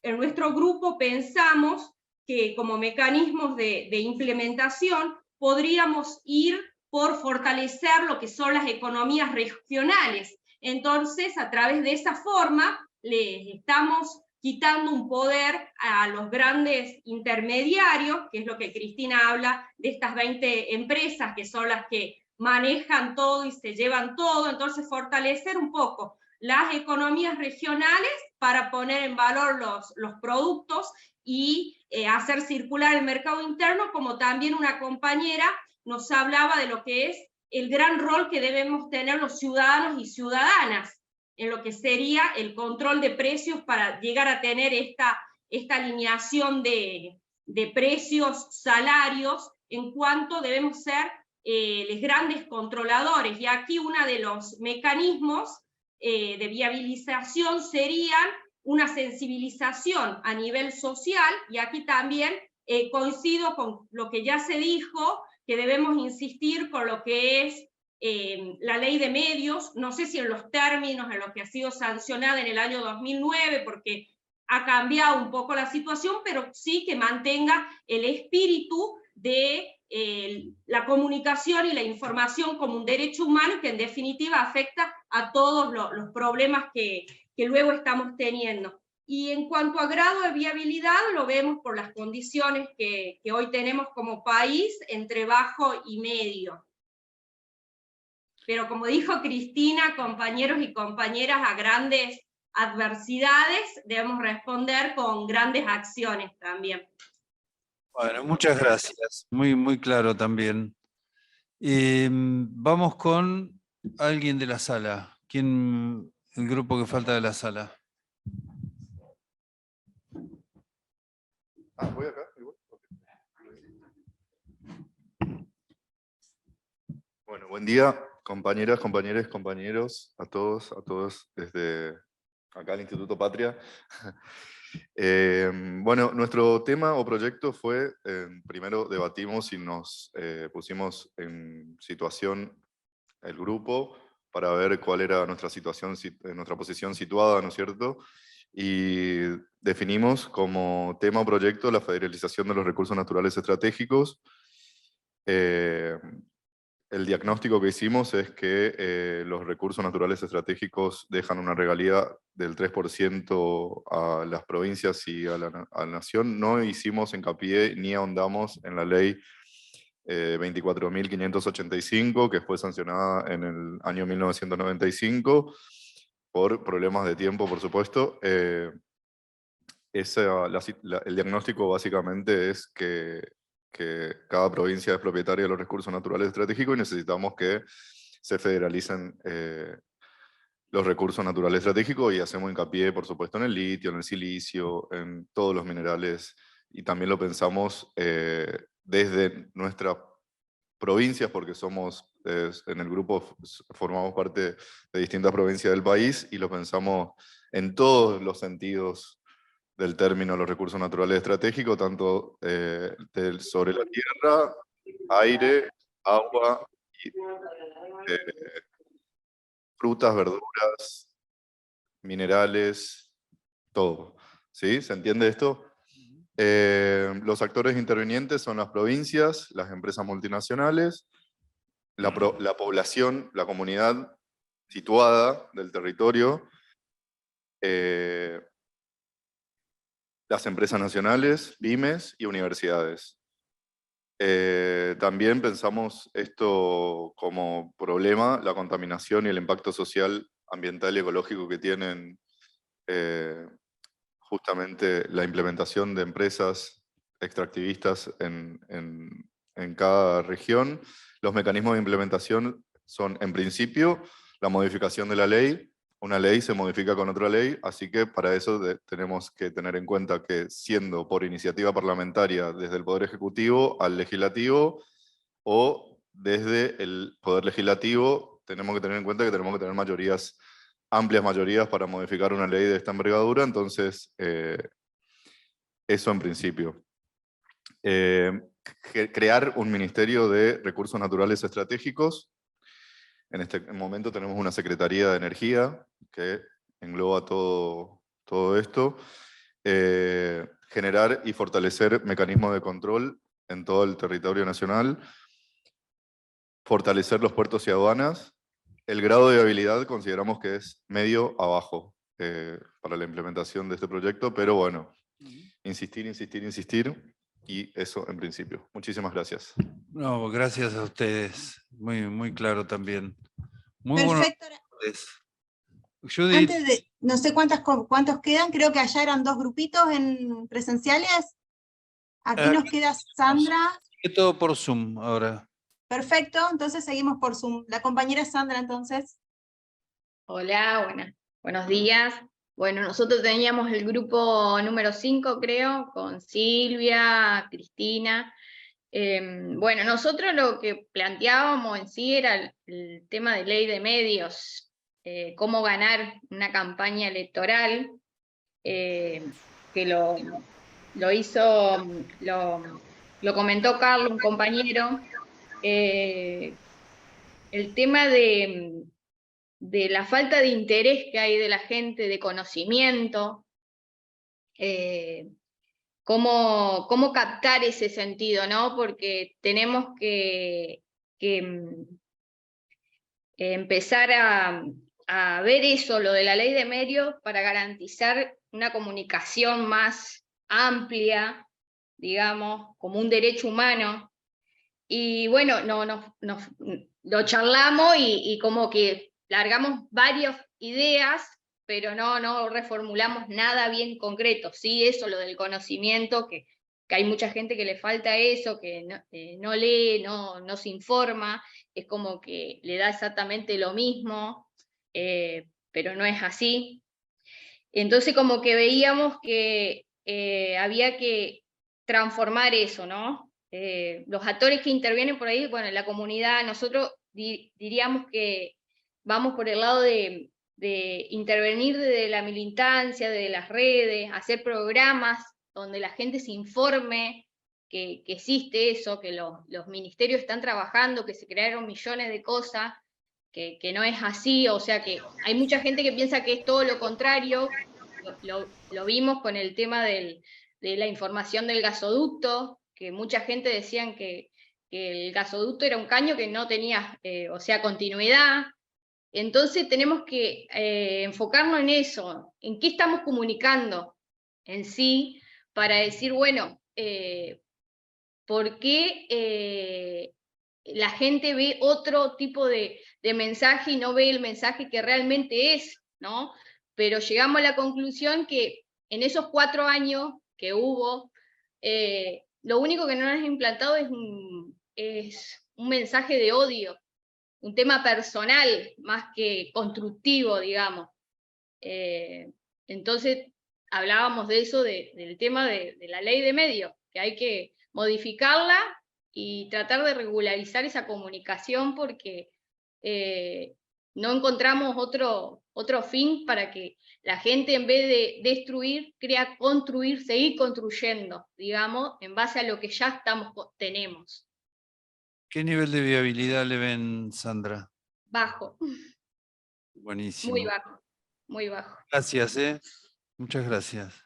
Speaker 9: en nuestro grupo pensamos que como mecanismos de implementación podríamos ir por fortalecer lo que son las economías regionales. Entonces, a través de esa forma, les estamos quitando un poder a los grandes intermediarios, que es lo que Cristina habla de estas 20 empresas que son las que manejan todo y se llevan todo. Entonces fortalecer un poco las economías regionales para poner en valor los productos y hacer circular el mercado interno, como también una compañera nos hablaba de lo que es el gran rol que debemos tener los ciudadanos y ciudadanas en lo que sería el control de precios para llegar a tener esta alineación de precios, salarios, en cuanto debemos ser los grandes controladores. Y aquí uno de los mecanismos de viabilización serían una sensibilización a nivel social, y aquí también coincido con lo que ya se dijo, que debemos insistir con lo que es la ley de medios, no sé si en los términos en los que ha sido sancionada en el año 2009, porque ha cambiado un poco la situación, pero sí que mantenga el espíritu de la comunicación y la información como un derecho humano, que en definitiva afecta a todos los problemas que luego estamos teniendo. Y en cuanto a grado de viabilidad, lo vemos por las condiciones que hoy tenemos como país entre bajo y medio. Pero como dijo Cristina, compañeros y compañeras, a grandes adversidades debemos responder con grandes acciones también.
Speaker 1: Bueno, muchas gracias. Muy, muy claro también. Vamos con alguien de la sala. ¿Quién, el grupo que falta de la sala?
Speaker 10: Voy acá. Bueno, buen día, compañeras, compañeros, a todos desde acá al Instituto Patria. Bueno, nuestro tema o proyecto fue, primero debatimos y nos pusimos en situación el grupo para ver cuál era nuestra situación, nuestra posición situada, ¿no es cierto? Y definimos como tema o proyecto la federalización de los recursos naturales estratégicos. El diagnóstico que hicimos es que los recursos naturales estratégicos dejan una regalía del 3% a las provincias y a la nación. No hicimos hincapié ni ahondamos en la ley 24.585, que fue sancionada en el año 1995, por problemas de tiempo, por supuesto. El diagnóstico básicamente es que cada provincia es propietaria de los recursos naturales estratégicos y necesitamos que se federalicen los recursos naturales estratégicos, y hacemos hincapié, por supuesto, en el litio, en el silicio, en todos los minerales, y también lo pensamos desde nuestras provincias, porque somos, en el grupo formamos parte de distintas provincias del país, y lo pensamos en todos los sentidos del término los recursos naturales estratégicos, tanto sobre la tierra, aire, agua, y, frutas, verduras, minerales, todo. ¿Sí? ¿Se entiende esto? Los actores intervinientes son las provincias, las empresas multinacionales, la población, la comunidad situada del territorio, las empresas nacionales, pymes y universidades. También pensamos esto como problema, la contaminación y el impacto social, ambiental y ecológico que tienen justamente la implementación de empresas extractivistas en cada región. Los mecanismos de implementación son, en principio, la modificación de la ley. Una ley se modifica con otra ley, así que para eso tenemos que tener en cuenta que, siendo por iniciativa parlamentaria desde el Poder Ejecutivo al Legislativo, o desde el Poder Legislativo, tenemos que tener en cuenta que tenemos que tener mayorías, amplias mayorías para modificar una ley de esta envergadura. Entonces, eso en principio. Crear un Ministerio de Recursos Naturales Estratégicos. En este momento tenemos una Secretaría de Energía que engloba todo esto. Generar y fortalecer mecanismos de control en todo el territorio nacional. Fortalecer los puertos y aduanas. El grado de viabilidad consideramos que es medio a bajo. para la implementación de este proyecto, pero bueno, insistir, insistir, insistir, y eso en principio. Muchísimas gracias.
Speaker 1: No, gracias a ustedes. Muy claro también. Muy buenos
Speaker 2: Perfecto.
Speaker 1: aportes. Judith,
Speaker 2: Antes de, no sé cuántos quedan, creo que allá eran 2 grupitos en presenciales. Aquí nos queda Sandra.
Speaker 1: es todo por Zoom ahora.
Speaker 2: Perfecto, entonces seguimos por Zoom. La compañera Sandra, entonces.
Speaker 7: Hola, buenos días. Bueno, nosotros teníamos el grupo número 5, creo, con Silvia, Cristina. Bueno, nosotros lo que planteábamos en sí era el tema de ley de medios, cómo ganar una campaña electoral, que lo hizo, lo comentó Carlos, un compañero, el tema de la falta de interés que hay de la gente, de conocimiento, cómo captar ese sentido, ¿no? Porque tenemos que empezar a ver eso, lo de la ley de medios, para garantizar una comunicación más amplia, digamos, como un derecho humano. Y bueno, lo charlamos y como que largamos varias ideas, pero no reformulamos nada bien concreto. Sí, eso, lo del conocimiento, que hay mucha gente que le falta eso, que no lee, no se informa, es como que le da exactamente lo mismo, pero no es así. Entonces como que veíamos que había que transformar eso, ¿no? Los actores que intervienen por ahí, bueno, en la comunidad, nosotros diríamos que vamos por el lado de intervenir desde la militancia, desde las redes, hacer programas donde la gente se informe que existe eso, que los ministerios están trabajando, que se crearon millones de cosas, que no es así, o sea que hay mucha gente que piensa que es todo lo contrario. Lo vimos con el tema de la información del gasoducto, que mucha gente decían que el gasoducto era un caño que no tenía, o sea, continuidad. Entonces tenemos que enfocarnos en eso, en qué estamos comunicando en sí, para decir, bueno, ¿por qué la gente ve otro tipo de mensaje y no ve el mensaje que realmente es, ¿no? Pero llegamos a la conclusión que en esos 4 años que hubo, lo único que no nos ha implantado es un mensaje de odio, un tema personal más que constructivo, digamos. Entonces hablábamos de eso, del tema de la ley de medios, que hay que modificarla y tratar de regularizar esa comunicación, porque no encontramos otro fin para que la gente, en vez de destruir, crea construir, seguir construyendo, digamos, en base a lo que ya tenemos.
Speaker 1: ¿Qué nivel de viabilidad le ven, Sandra?
Speaker 7: Bajo,
Speaker 1: Buenísimo.
Speaker 7: muy bajo, muy bajo.
Speaker 1: Gracias, muchas gracias.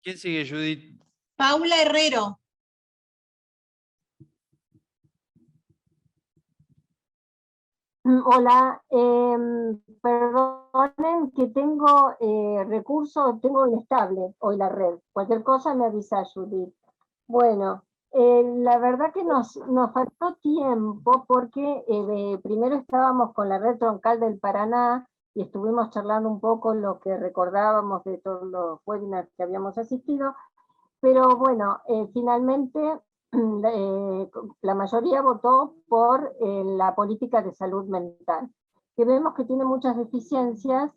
Speaker 1: ¿Quién sigue, Judith?
Speaker 2: Paula Herrero.
Speaker 11: Hola, perdonen que tengo recursos, tengo inestable hoy la red. Cualquier cosa me avisa, Judith. Bueno, la verdad que nos faltó tiempo porque primero estábamos con la red troncal del Paraná y estuvimos charlando un poco lo que recordábamos de todos los webinars que habíamos asistido, pero bueno, finalmente la mayoría votó por la política de salud mental, que vemos que tiene muchas deficiencias,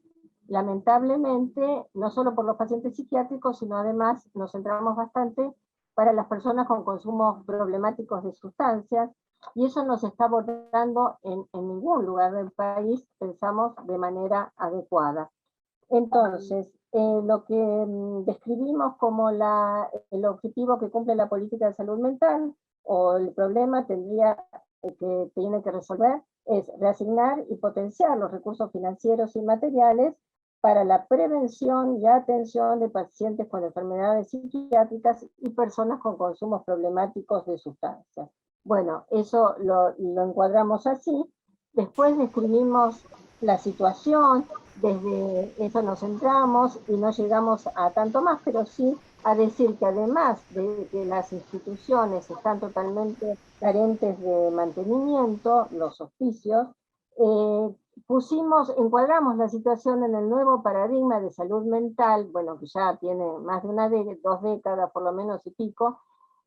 Speaker 11: lamentablemente, no solo por los pacientes psiquiátricos, sino además nos centramos bastante para las personas con consumos problemáticos de sustancias, y eso no se está abordando en ningún lugar del país, pensamos, de manera adecuada. Entonces, lo que describimos como el objetivo que cumple la política de salud mental, o el problema que tiene que resolver, es reasignar y potenciar los recursos financieros y materiales para la prevención y atención de pacientes con enfermedades psiquiátricas y personas con consumos problemáticos de sustancias. Bueno, eso lo encuadramos así. Después describimos la situación, desde eso nos centramos y no llegamos a tanto más, pero sí a decir que además de que las instituciones están totalmente carentes de mantenimiento, los hospicios, encuadramos la situación en el nuevo paradigma de salud mental, bueno, que ya tiene más de 2 décadas por lo menos y pico,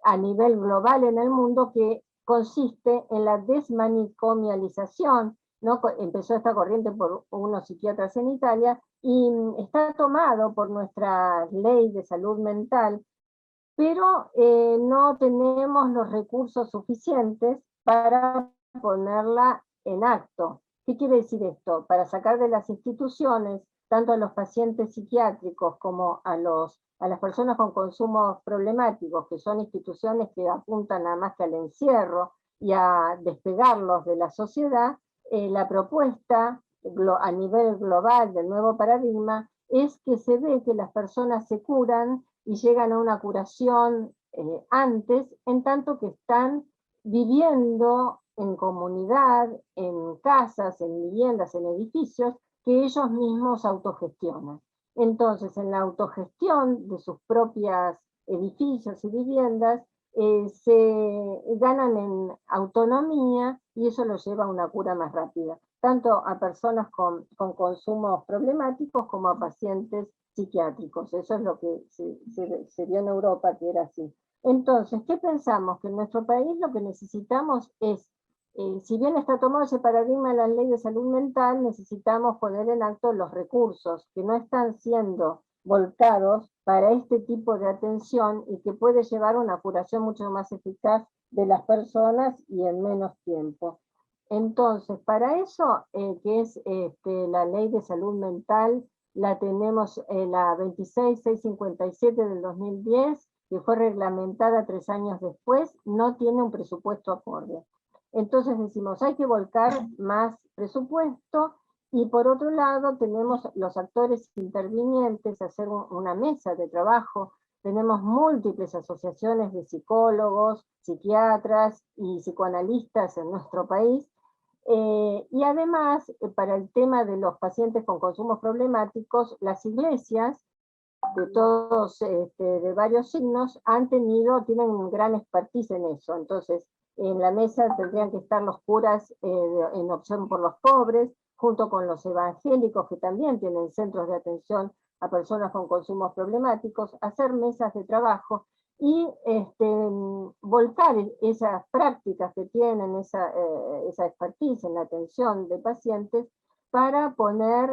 Speaker 11: a nivel global en el mundo, que consiste en la desmanicomialización, ¿no? Empezó esta corriente por unos psiquiatras en Italia, y está tomado por nuestra ley de salud mental, pero no tenemos los recursos suficientes para ponerla en acto. ¿Qué quiere decir esto? Para sacar de las instituciones, tanto a los pacientes psiquiátricos como a las personas con consumos problemáticos, que son instituciones que apuntan nada más que al encierro y a despegarlos de la sociedad, la propuesta a nivel global del nuevo paradigma es que se ve que las personas se curan y llegan a una curación antes, en tanto que están viviendo en comunidad, en casas, en viviendas, en edificios, que ellos mismos autogestionan. Entonces, en la autogestión de sus propios edificios y viviendas, se ganan en autonomía y eso los lleva a una cura más rápida, tanto a personas con consumos problemáticos como a pacientes psiquiátricos. Eso es lo que se vio en Europa, que era así. Entonces, ¿qué pensamos? Que en nuestro país lo que necesitamos es, si bien está tomado ese paradigma de la ley de salud mental, necesitamos poner en acto los recursos que no están siendo volcados para este tipo de atención y que puede llevar a una curación mucho más eficaz de las personas y en menos tiempo. Entonces, para eso, que es la ley de salud mental, la tenemos la 26657 del 2010, que fue reglamentada 3 años después, no tiene un presupuesto acorde. Entonces decimos, hay que volcar más presupuesto, y por otro lado tenemos los actores intervinientes, hacer una mesa de trabajo. Tenemos múltiples asociaciones de psicólogos, psiquiatras y psicoanalistas en nuestro país, y además, para el tema de los pacientes con consumos problemáticos, las iglesias de todos, de varios signos, tienen un gran expertise en eso. Entonces, en la mesa tendrían que estar los curas en opción por los pobres, junto con los evangélicos, que también tienen centros de atención a personas con consumos problemáticos, hacer mesas de trabajo y volcar esas prácticas que tienen, esa expertise en la atención de pacientes, para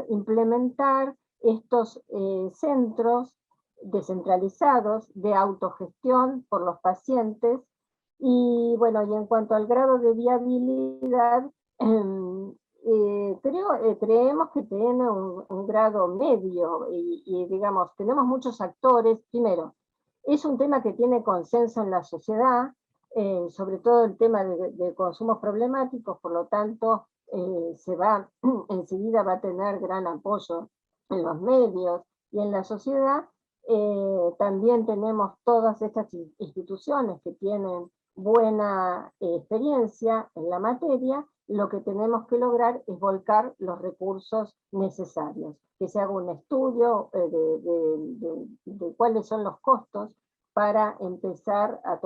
Speaker 11: implementar estos centros descentralizados de autogestión por los pacientes. Y bueno, y en cuanto al grado de viabilidad, creemos que tiene un grado medio, y digamos, tenemos muchos actores. Primero, es un tema que tiene consenso en la sociedad, sobre todo el tema de consumos problemáticos, por lo tanto, enseguida va a tener gran apoyo en los medios y en la sociedad. También tenemos todas estas instituciones que tienen buena experiencia en la materia. Lo que tenemos que lograr es volcar los recursos necesarios, que se haga un estudio de cuáles son los costos para empezar a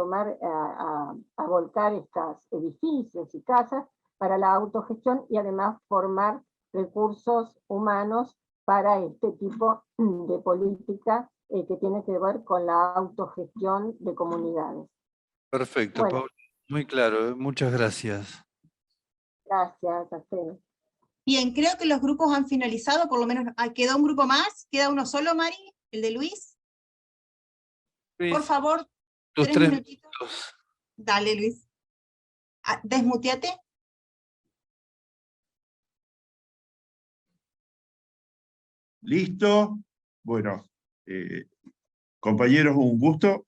Speaker 11: volcar estos edificios y casas para la autogestión, y además formar recursos humanos para este tipo de política que tiene que ver con la autogestión de comunidades.
Speaker 1: Perfecto,
Speaker 11: Bueno.
Speaker 1: Paula. Muy claro, muchas gracias.
Speaker 11: Gracias a ustedes.
Speaker 2: Bien, creo que los grupos han finalizado, por lo menos queda un grupo más. ¿Queda uno solo, Mari? ¿El de Luis?
Speaker 1: Luis,
Speaker 2: Por favor,
Speaker 1: tus
Speaker 2: 3
Speaker 1: 3
Speaker 2: minutitos.
Speaker 1: minutos.
Speaker 2: Dale, Luis. Desmuteate.
Speaker 12: ¿Listo? Bueno, compañeros, un gusto.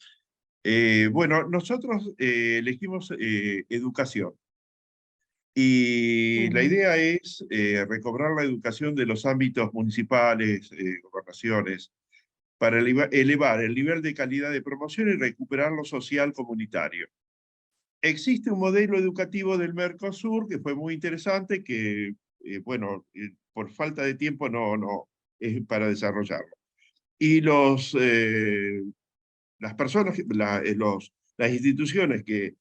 Speaker 12: Bueno, nosotros elegimos educación. Y la idea es recobrar la educación de los ámbitos municipales, gobernaciones, para elevar el nivel de calidad de promoción y recuperar lo social comunitario. Existe un modelo educativo del Mercosur que fue muy interesante, que, bueno, por falta de tiempo no es para desarrollarlo. Y las personas, las instituciones que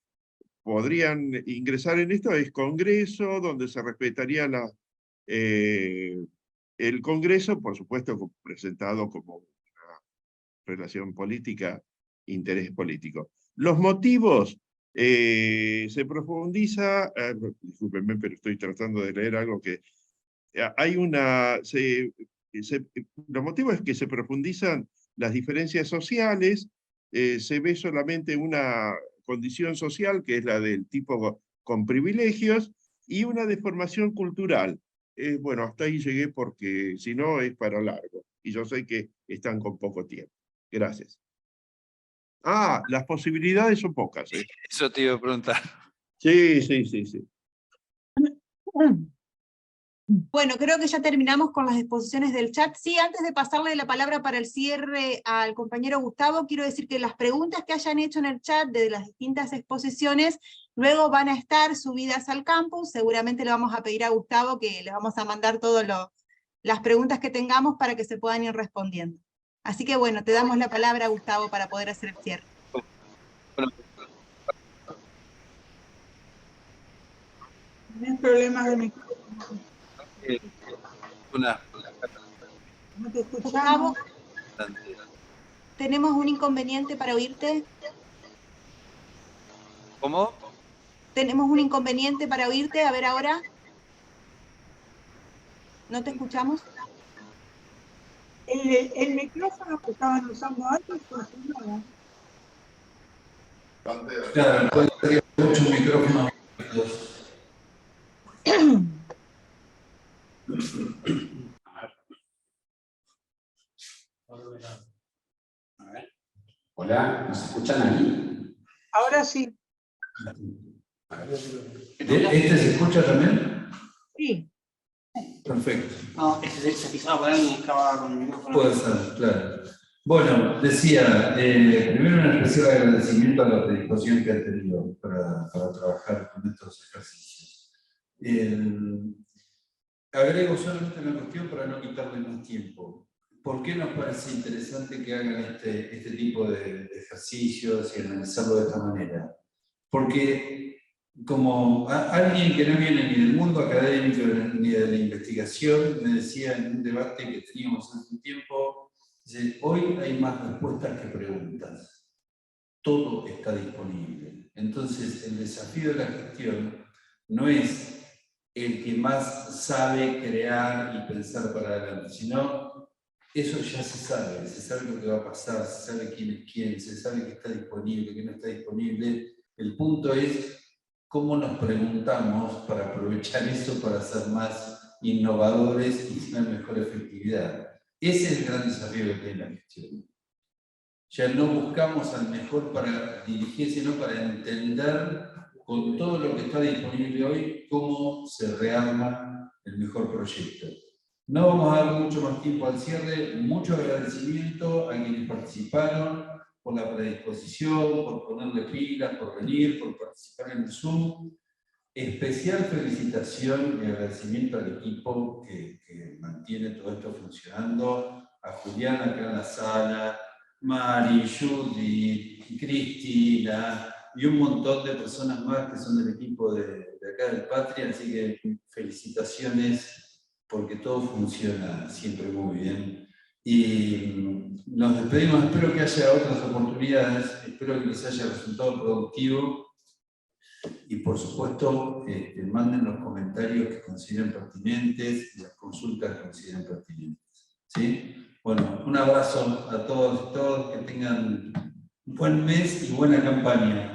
Speaker 12: podrían ingresar en esto es Congreso, donde se respetaría el Congreso, por supuesto, presentado como una relación política, interés político. Los motivos, se profundiza, discúlpenme, pero estoy tratando de leer algo que hay los motivos es que se profundizan las diferencias sociales, se ve solamente una condición social, que es la del tipo con privilegios, y una deformación cultural. Bueno, hasta ahí llegué porque si no es para largo, y yo sé que están con poco tiempo. Gracias. Las posibilidades son pocas.
Speaker 1: Eso te iba a preguntar.
Speaker 12: Sí.
Speaker 2: Bueno, creo que ya terminamos con las exposiciones del chat. Sí, antes de pasarle la palabra para el cierre al compañero Gustavo, quiero decir que las preguntas que hayan hecho en el chat de las distintas exposiciones, luego van a estar subidas al campus. Seguramente le vamos a pedir a Gustavo que le vamos a mandar todas las preguntas que tengamos para que se puedan ir respondiendo. Así que bueno, te damos la palabra, Gustavo, para poder hacer el cierre.
Speaker 1: Bueno.
Speaker 3: ¿Tienes problemas de micrófono?
Speaker 2: No te escuchamos. Tenemos un inconveniente para oírte.
Speaker 1: ¿Cómo?
Speaker 2: Tenemos un inconveniente para oírte. A ver ahora. ¿No te escuchamos?
Speaker 3: El micrófono que estaban usando antes funcionaba.
Speaker 1: Claro, puede ser muchos micrófonos.
Speaker 13: Hola, ¿nos escuchan ahí?
Speaker 3: Ahora sí.
Speaker 13: ¿Este se escucha también?
Speaker 3: Sí.
Speaker 13: Perfecto.
Speaker 14: No, se pisaba por alguien y estaba con el micrófono.
Speaker 13: Puede ser, claro. Bueno, decía, primero un especial agradecimiento a la predisposición que han tenido para trabajar con estos ejercicios. Agrego solamente una cuestión para no quitarle más tiempo. ¿Por qué nos parece interesante que hagan este tipo de ejercicios y analizarlo de esta manera? Porque como alguien que no viene ni del mundo académico ni de la investigación, me decía en un debate que teníamos hace un tiempo, dice, hoy hay más respuestas que preguntas. Todo está disponible. Entonces, el desafío de la gestión no es el que más sabe crear y pensar para adelante, sino eso ya se sabe lo que va a pasar, se sabe quién es quién, se sabe qué está disponible, qué no está disponible. El punto es cómo nos preguntamos para aprovechar eso, para ser más innovadores y tener mejor efectividad. Ese es el gran desafío que tiene la gestión. Ya no buscamos al mejor para dirigir, sino para entender con todo lo que está disponible hoy cómo se rearma el mejor proyecto. No vamos a dar mucho más tiempo al cierre. Mucho agradecimiento a quienes participaron por la predisposición, por ponerle pilas, por venir, por participar en el Zoom. Especial felicitación y agradecimiento al equipo que mantiene todo esto funcionando, a Julián acá en la sala, Mari, Judy, Cristina y un montón de personas más que son del equipo de acá del Patria, así que felicitaciones porque todo funciona siempre muy bien. Y nos despedimos, espero que haya otras oportunidades, espero que les haya resultado productivo y por supuesto manden los comentarios que consideren pertinentes y las consultas que consideren pertinentes. ¿Sí? Bueno, un abrazo a todos y todas, que tengan un buen mes y buena campaña.